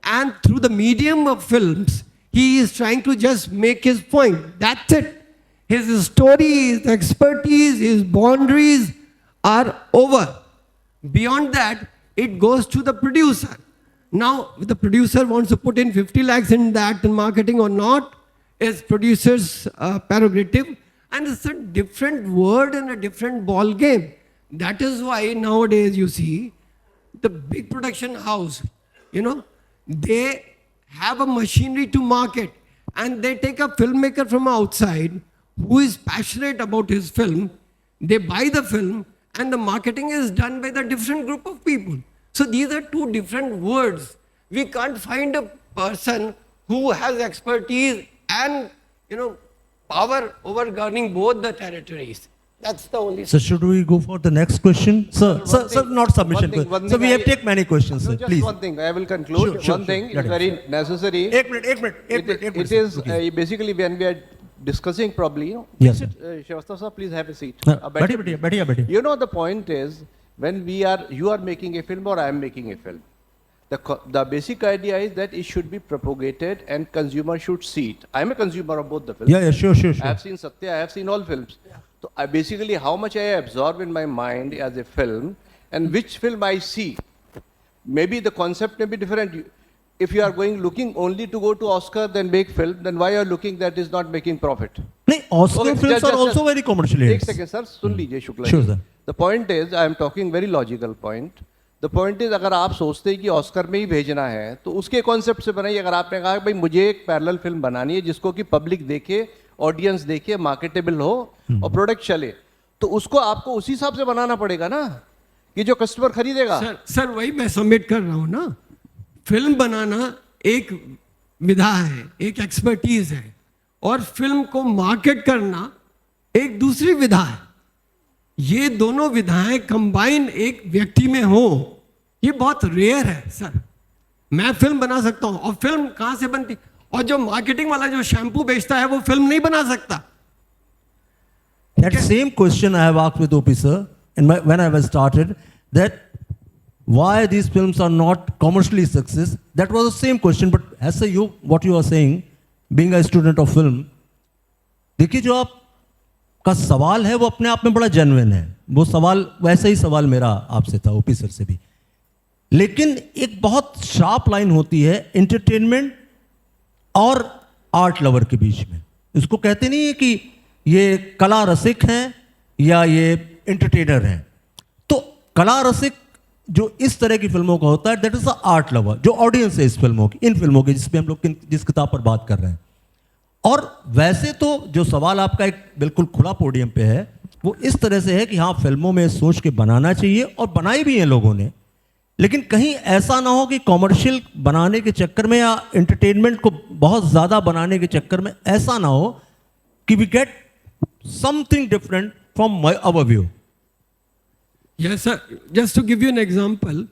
And through the medium of films, he is trying to just make his point. That's it. His story, his expertise, his boundaries are over. Beyond that, it goes to the producer. Now, the producer wants to put in 50 lakhs in that in marketing or not, is producer's prerogative, and it's a different word and a different ball game. That is why nowadays you see the big production house, they have a machinery to market, and they take a filmmaker from outside who is passionate about his film, they buy the film, and the marketing is done by the different group of people. So these are two different words. We can't find a person who has expertise and, power over governing both the territories. That's the only. So should we go for the next question? Sir, not submission. one So thing we have take many questions, No, sir. just Please. one thing. I will conclude. Sure, one thing sure. is very necessary. Ek minute. It is basically when we are discussing probably. Yes, Sit, Srivastava sir, please have a seat. Baithi. The point is when you are making a film or I am making a film. The basic idea is that it should be propagated and consumer should see it. I am a consumer of both the films. Yeah, sure. I have seen Satya, I have seen all films. So basically how much I absorb in my mind as a film and which film I see. Maybe the concept may be different. If you are looking only to go to Oscar then make film, then why you are looking that is not making profit? No, Oscar films are also very commercially hit. एक second sir, सुन लीजिए Shukla ji. Sure, sir. The point is, I am talking very logical point. The point is, अगर आप सोचते हैं कि Oscar में ही भेजना है तो उसके कॉन्सेप्ट से बनाइए. अगर आपने कहा कि भाई मुझे एक पैरेलल फिल्म बनानी है जिसको कि पब्लिक देखे, ऑडियंस देखे, मार्केटेबल हो और प्रोडक्ट चले, तो उसको आपको उसी हिसाब से बनाना पड़ेगा ना कि जो कस्टमर खरीदेगा. सर वही मैं सबमिट कर रहा हूँ ना. फिल्म बनाना एक विधा है, एक एक्सपर्टीज है, और फिल्म को मार्केट करना एक दूसरी विधा है. ये दोनों विधाएं कंबाइन एक व्यक्ति में हो, ये बहुत रेयर है सर. मैं फिल्म बना सकता हूं, और फिल्म कहां से बनती, और जो मार्केटिंग वाला जो शैम्पू बेचता है वो फिल्म नहीं बना सकता. That same question I have asked with OP sir, and when I was started, that why these films are not commercially success. That was the same question, but as what you are saying, being a student of film, देखिए जो आप का सवाल है वो अपने आप में बड़ा जेन्युइन है. वो सवाल वैसा ही सवाल मेरा आपसे था ओपी सर से भी. लेकिन एक बहुत शार्प लाइन होती है एंटरटेनमेंट और आर्ट लवर के बीच में. इसको कहते नहीं है कि ये कला रसिक हैं या ये एंटरटेनर हैं. तो कला रसिक जो इस तरह की फिल्मों का होता है, that is the art lover, जो ऑडियंस है इस फिल्मों की, इन फिल्मों की जिसपे हम लोग जिस किताब पर बात कर रहे हैं. और वैसे तो जो सवाल आपका एक बिल्कुल खुला पोडियम पे है वो इस तरह से है कि हाँ फिल्मों में सोच के बनाना चाहिए, और बनाई भी हैं लोगों ने, लेकिन कहीं ऐसा ना हो कि कॉमर्शियल बनाने के चक्कर में या एंटरटेनमेंट को बहुत ज़्यादा बनाने के चक्कर में ऐसा ना हो कि we get something different from our view. Yes, sir. Just to give you an example,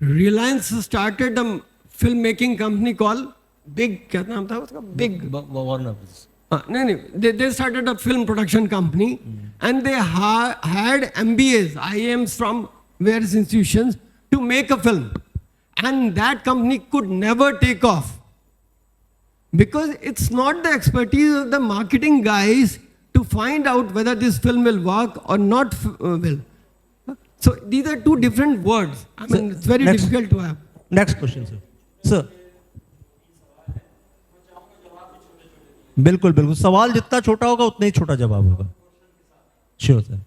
Reliance started a film-making company called Big. क्या नाम था उसका? Big. Warner. No. They started a film production company, and they had MBAs, IIMs from various institutions to make a film, and that company could never take off because it's not the expertise of the marketing guys to find out whether this film will work or not will. So these are two different words. I mean, it's very next- difficult to have. Next question sir. Sir बिल्कुल बिल्कुल, सवाल जितना छोटा होगा उतना ही छोटा जवाब होगा. Sure sir.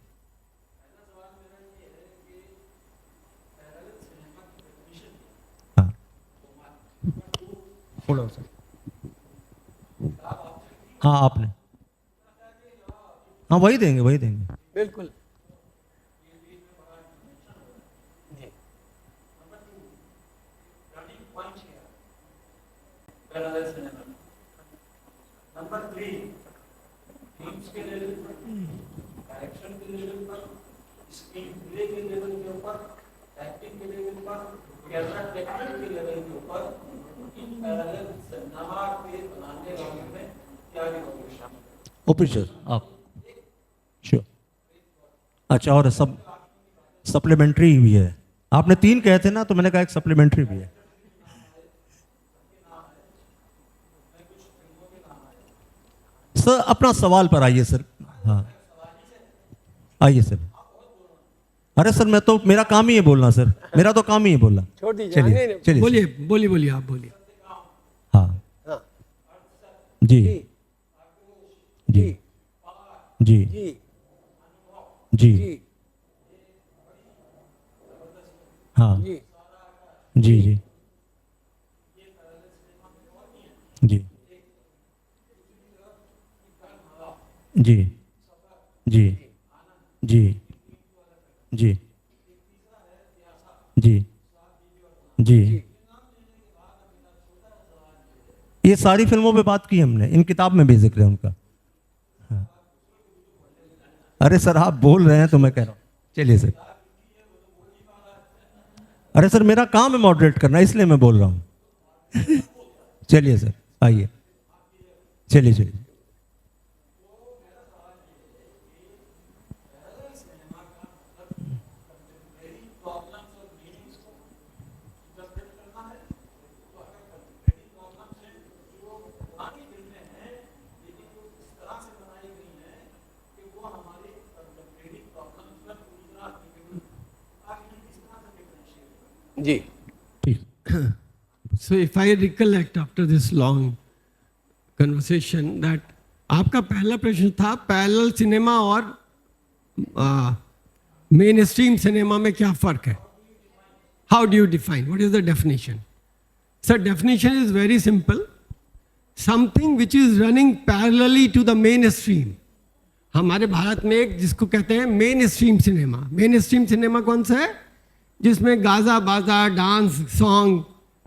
हाँ थोड़ा सर. हाँ आपने, हाँ वही देंगे वही देंगे. बिल्कुल. ओपी सर आप. श्योर. अच्छा और सब सप्लीमेंट्री भी है. आपने 3 कहे थे ना, तो मैंने कहा एक सप्लीमेंट्री भी है. सर अपना सवाल पर आइए सर. हाँ आइए सर. अरे सर मैं तो, मेरा काम ही है बोलना सर, मेरा तो काम ही है बोलना. छोड़ दीजिए. चलिए नहीं, नहीं, चलिए. बोलिए बोलिए बोलिए आप बोलिए. हाँ हाँ. जी जी जी जी जी जी हाँ जी जी जी जी जी जी जी जी जी जी. ये सारी फिल्मों पे बात की हमने, इन किताब में भी जिक्र है उनका. हाँ. अरे सर आप बोल रहे हैं तो मैं कह रहा हूँ. चलिए सर. अरे सर मेरा काम है मॉडरेट करना, इसलिए मैं बोल रहा हूँ. चलिए सर आइए. चलिए चलिए. जी. ठीक. So if I recollect after this long conversation that आपका पहला प्रश्न था पैरेलल सिनेमा और मेन स्ट्रीम सिनेमा में क्या फर्क है. How do you define, what is the definition? Sir definition is very simple. Something which is running parallelly to the mainstream. हमारे भारत में एक जिसको कहते हैं mainstream cinema. Mainstream cinema कौन सा है? जिसमें गाजा बाजा डांस सॉन्ग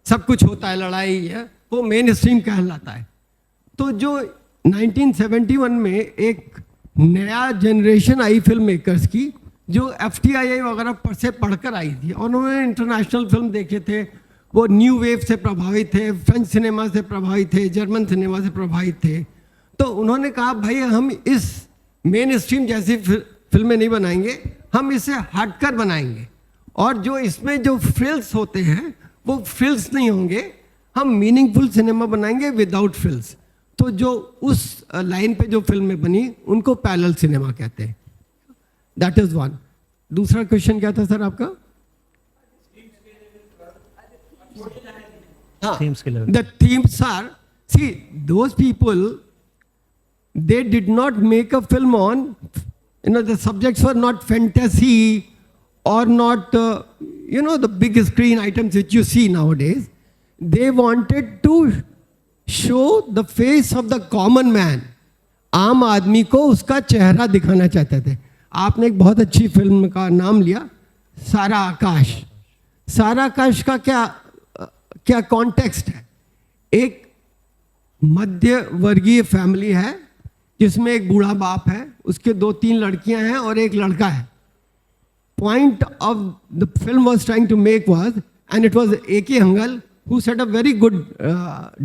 सब कुछ होता है, लड़ाई है, वो मेन स्ट्रीम कहलाता है. तो जो 1971 में एक नया जनरेशन आई फिल्म मेकर्स की, जो FTII वगैरह पर से पढ़कर आई थी, और उन्होंने इंटरनेशनल फिल्म देखे थे, वो न्यू वेव से प्रभावित थे, फ्रेंच सिनेमा से प्रभावित थे, जर्मन सिनेमा से प्रभावित थे. तो उन्होंने कहा भाई हम इस मेन स्ट्रीम जैसी फिल्में नहीं बनाएंगे, हम इसे हटकर बनाएंगे, और जो इसमें जो फ्रिल्स होते हैं वो फ्रिल्स नहीं होंगे, हम मीनिंगफुल सिनेमा बनाएंगे विदाउट फ्रिल्स. तो जो उस लाइन पे जो फिल्में बनी उनको पैरेलल सिनेमा कहते हैं. That is one. दूसरा क्वेश्चन क्या था सर आपका? थीम्स के level. The themes are, see, those people, they did not make a film on, the subjects were not fantasy or not, the big screen items which you see nowadays. They wanted to show the face of the common man. आम आदमी को उसका चेहरा दिखाना चाहते थे. आपने एक बहुत अच्छी फिल्म का नाम लिया, सारा आकाश. सारा आकाश का क्या कॉन्टेक्स्ट है? एक मध्य वर्गीय फैमिली है जिसमें एक बूढ़ा बाप है, उसके 2-3 लड़कियां हैं और एक लड़का है. Point of the film was trying to make was, and it was A.K. Hangal who said a very good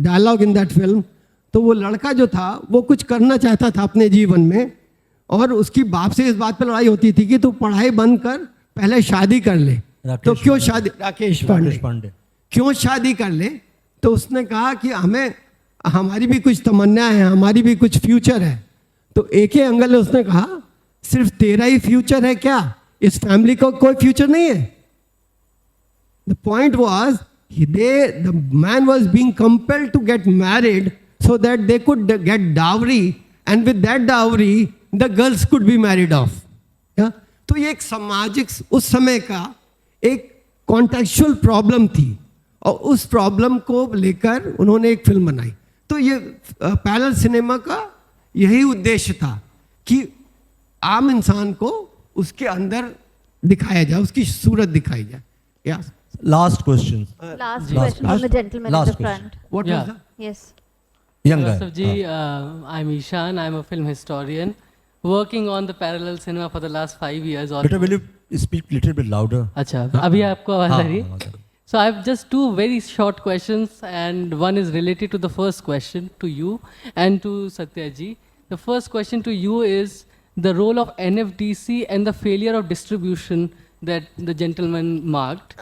dialogue in that film. तो वो लड़का जो था वो कुछ करना चाहता था अपने जीवन में, और उसकी बाप से इस बात पर लड़ाई होती थी कि तू पढ़ाई बंद कर, पहले शादी कर ले. तो क्यों शादी? राकेश पांडे. क्यों शादी कर ले? तो उसने कहा कि हमारी भी कुछ तमन्नाएं हैं, हमारी भी कुछ फ्यूचर है. तो A.K. हंगल ने उसने कहा सिर्फ तेरा ही फ्यूचर है क्या? इस फैमिली का कोई फ्यूचर नहीं है. The point was, the man was being compelled to get married so that they could get dowry, and with that dowry, the girls could be married off. Yeah? तो ये एक सामाजिक उस समय का एक कॉन्टेक्चुअल प्रॉब्लम थी, और उस प्रॉब्लम को लेकर उन्होंने एक फिल्म बनाई. तो ये पैरेलल सिनेमा का यही उद्देश्य था कि आम इंसान को उसके अंदर दिखाया जाए, उसकी सूरत दिखाई जाए. Yes. Last question. Last question from the gentleman in last the question. front. What was that? Yes. Young guy. Joseph ji, I'm Ishan. I'm a film historian working on the parallel cinema for the last 5 years. Better will you speak little bit louder? अच्छा, अभी आपको आवाज आ रही है? हाँ, So I have just two very short questions, and one is related to the first question to you and to Satya ji. The first question to you is the role of NFDC and the failure of distribution that the gentleman marked,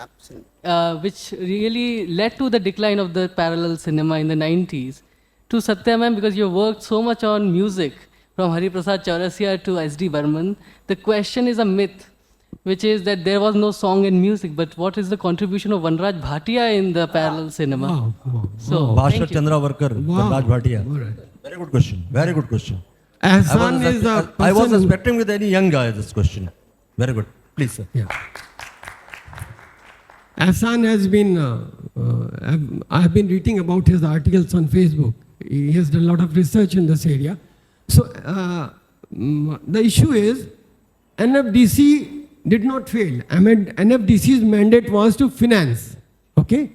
which really led to the decline of the parallel cinema in the 90s. To Satya ma'am, because you worked so much on music, from Hari Prasad Chaurasia to S.D. Burman, the question is a myth, which is that there was no song and music, but what is the contribution of Vanraj Bhatia in the parallel cinema? So, Bhasha thank you. Chandra Varkar, Raj Bhatia. Very good question. Very good question. Ahsan is the person. I was expecting with any young guy this question. Very good. Please, sir. Yeah. Ahsan has been, I have been reading about his articles on Facebook. He has done a lot of research in this area. So the issue is, NFDC did not fail. I mean, NFDC's mandate was to finance. Okay?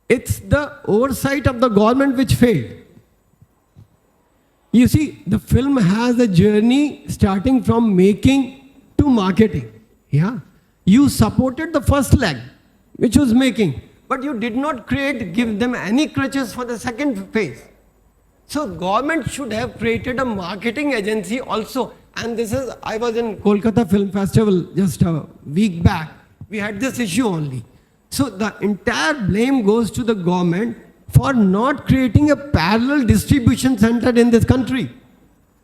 It's the oversight of the government which failed. You see, the film has a journey starting from making to marketing. Yeah? You supported the first leg, which was making, but you did not give them any crutches for the second phase. So government should have created a marketing agency also. And this is, I was in Kolkata Film Festival just a week back. We had this issue only. So the entire blame goes to the government for not creating a parallel distribution center in this country.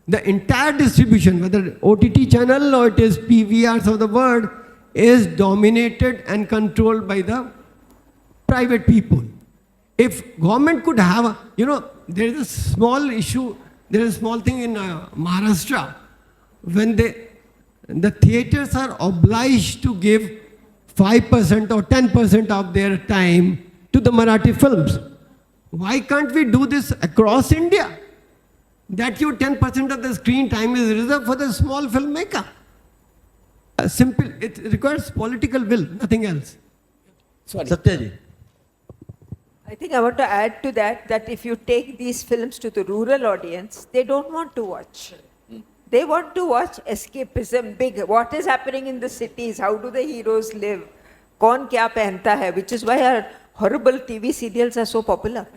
The entire distribution, whether OTT channel or it is PVRs of the world, is dominated and controlled by the private people. If government could have, there is a small issue, there is a small thing in Maharashtra, when the theatres are obliged to give 5% or 10% of their time to the Marathi films. Why can't we do this across India? That your 10% of the screen time is reserved for the small filmmaker. Simple, it requires political will, nothing else. Satya ji. I think I want to add to that, that if you take these films to the rural audience, they don't want to watch. They want to watch escapism, big, what is happening in the cities, how do the heroes live, kaun kya pehanta hai, which is why our horrible TV serials are so popular,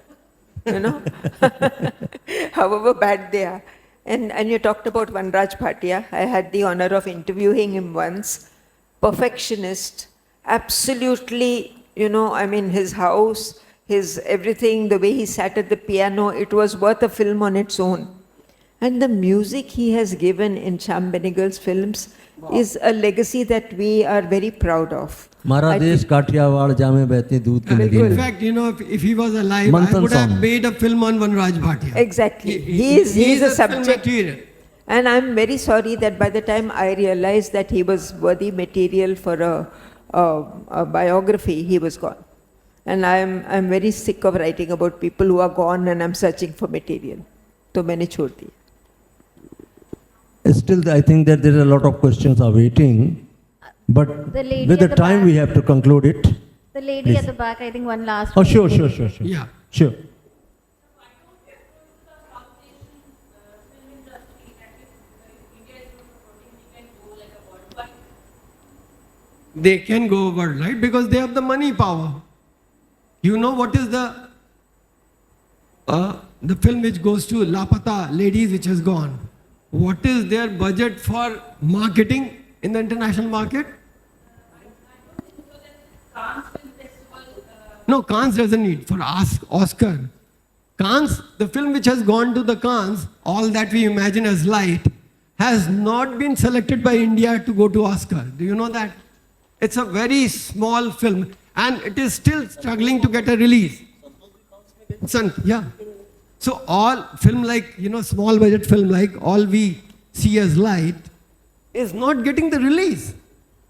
however bad they are. And you talked about Vanraj Bhatia. I had the honor of interviewing him once. Perfectionist, absolutely, his house, his everything, the way he sat at the piano, it was worth a film on its own. And the music he has given in Shyam Benegal's films is a legacy that we are very proud of. Mara desh Kathiawad jaame behte doodh ki nadi In mein. fact, if he was alive, I Manthan would have song. made a film on Vanraj Bhatia. Exactly. He is a film subject. material. And I'm very sorry that by the time I realized that he was worthy material for a biography, he was gone. And I'm very sick of writing about people who are gone and I'm searching for material. तो मैंने छोड़ दिया. Still, I think that there are a lot of questions are waiting, but The lady with the at the time back. we have to conclude it. The lady Please. at the back, I think one last. Oh, sure. Yeah. Sure. They can go over, right? Because they have the money power. You know what is the film which goes to Lapata Ladies, which has gone? What is their budget for marketing in the international market? No, Cannes doesn't need for Oscar. Cannes, the film which has gone to the Cannes, All That We Imagine as Light, has not been selected by India to go to Oscar. Do you know that? It's a very small film and it is still struggling to get a release. Yeah. So all film like, small budget film like All We See As Light is not getting the release.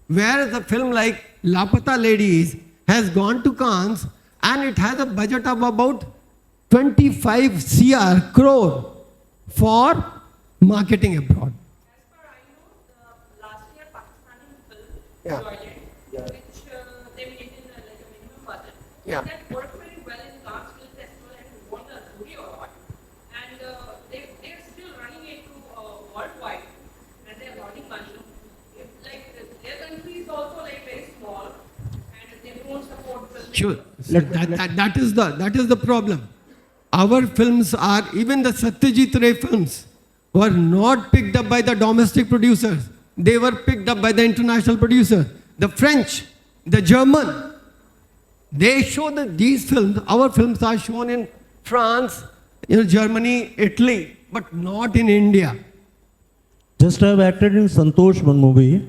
Whereas a film like Lapata Ladies has gone to Cannes and it has a budget of about 25 crore for marketing abroad. Last year Pakistani film, Yeah. Joylet, which they made in like a minimum budget. Yeah. That worked very well in Cannes Film Festival and won the Jury Award. And they're still running it to worldwide, and they're earning money. Their country is also like very small, and they don't support film. Sure. That is the problem. Our films are, even the Satyajit Ray films, were not picked up by the domestic producers. They were picked up by the international producer. The French, the German. They show that these films, our films are shown in France, Germany, Italy, but not in India. Just I have acted in Santosh, one movie.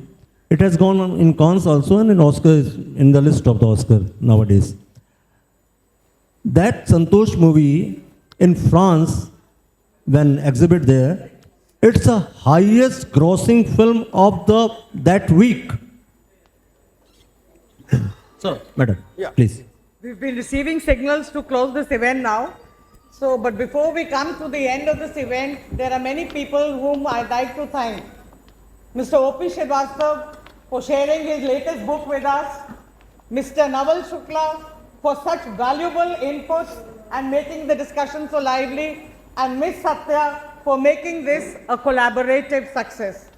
It has gone on in Cannes also and in Oscars, in the list of the Oscar nowadays. That Santosh movie in France, when exhibit there, it's the highest grossing film of that week. So, madam, please. We've been receiving signals to close this event now. So, but before we come to the end of this event, there are many people whom I'd like to thank. Mr. O.P. Srivastava for sharing his latest book with us, Mr. Naval Shukla for such valuable inputs and making the discussion so lively, and Ms. Satya for making this a collaborative success.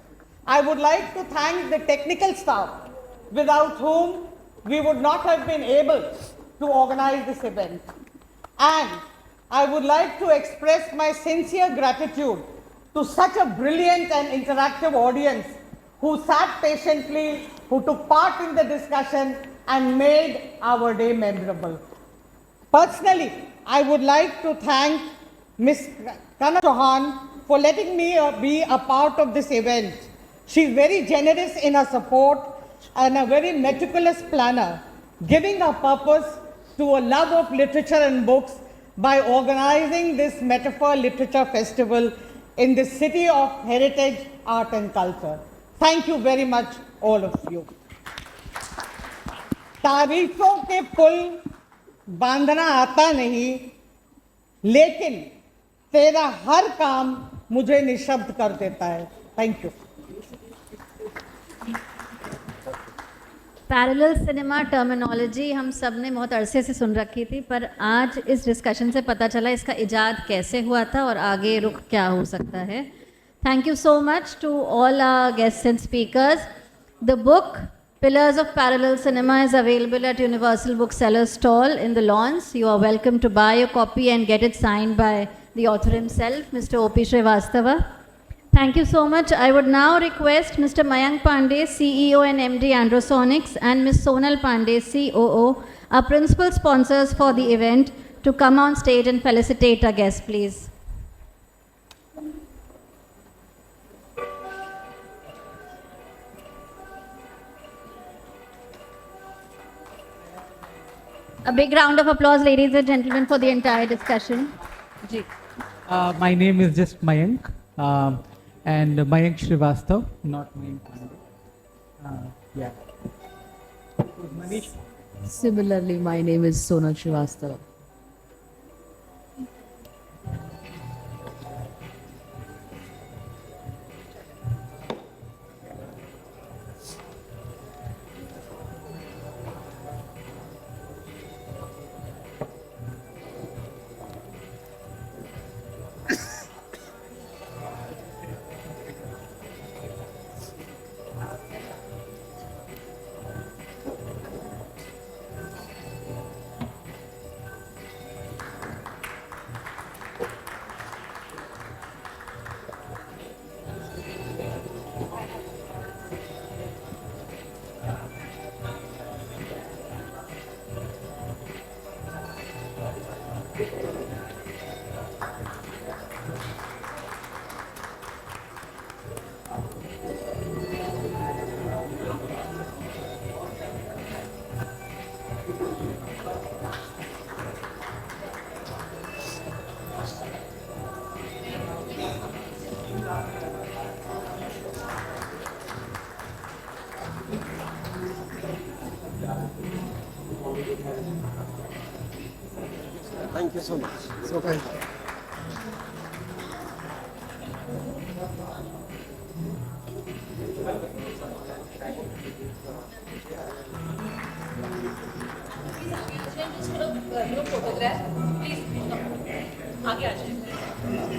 I would like to thank the technical staff, without whom we would not have been able to organize this event. And I would like to express my sincere gratitude to such a brilliant and interactive audience who sat patiently, who took part in the discussion and made our day memorable. Personally, I would like to thank Ms. Kanak Chauhan for letting me be a part of this event. She's very generous in her support and a very meticulous planner, giving her purpose to a love of literature and books by organizing this Metaphor Literature Festival in the City of Heritage, Art and Culture. Thank you very much, all of you. तारीफों के पुल बांधना आता नहीं, लेकिन तेरा हर काम मुझे निशब्द कर देता है. Thank you. Parallel cinema terminology हम सब ने बहुत अरसे से सुन रखी थी, पर आज इस डिस्कशन से पता चला इसका इजाद कैसे हुआ था और आगे रुख क्या हो सकता है. Thank you so much to all our guests and speakers. The book Pillars of Parallel Cinema is available at Universal Booksellers stall in the lawns. You are welcome to buy a copy and get it signed by the author himself, Mr. O.P. Srivastava. Thank you so much. I would now request Mr. Mayank Pandey, CEO and MD Androsonics, and Ms. Sonal Pandey, COO, our principal sponsors for the event, to come on stage and felicitate our guests, please. A big round of applause, ladies and gentlemen, for the entire discussion. Ji. My name is just Mayank, and Mayank Srivastava, not Mayank Pandey. Yeah. Manish? Similarly, my name is Sonal Srivastava. you so much. So kind. Group photograph please आगे आ जाइए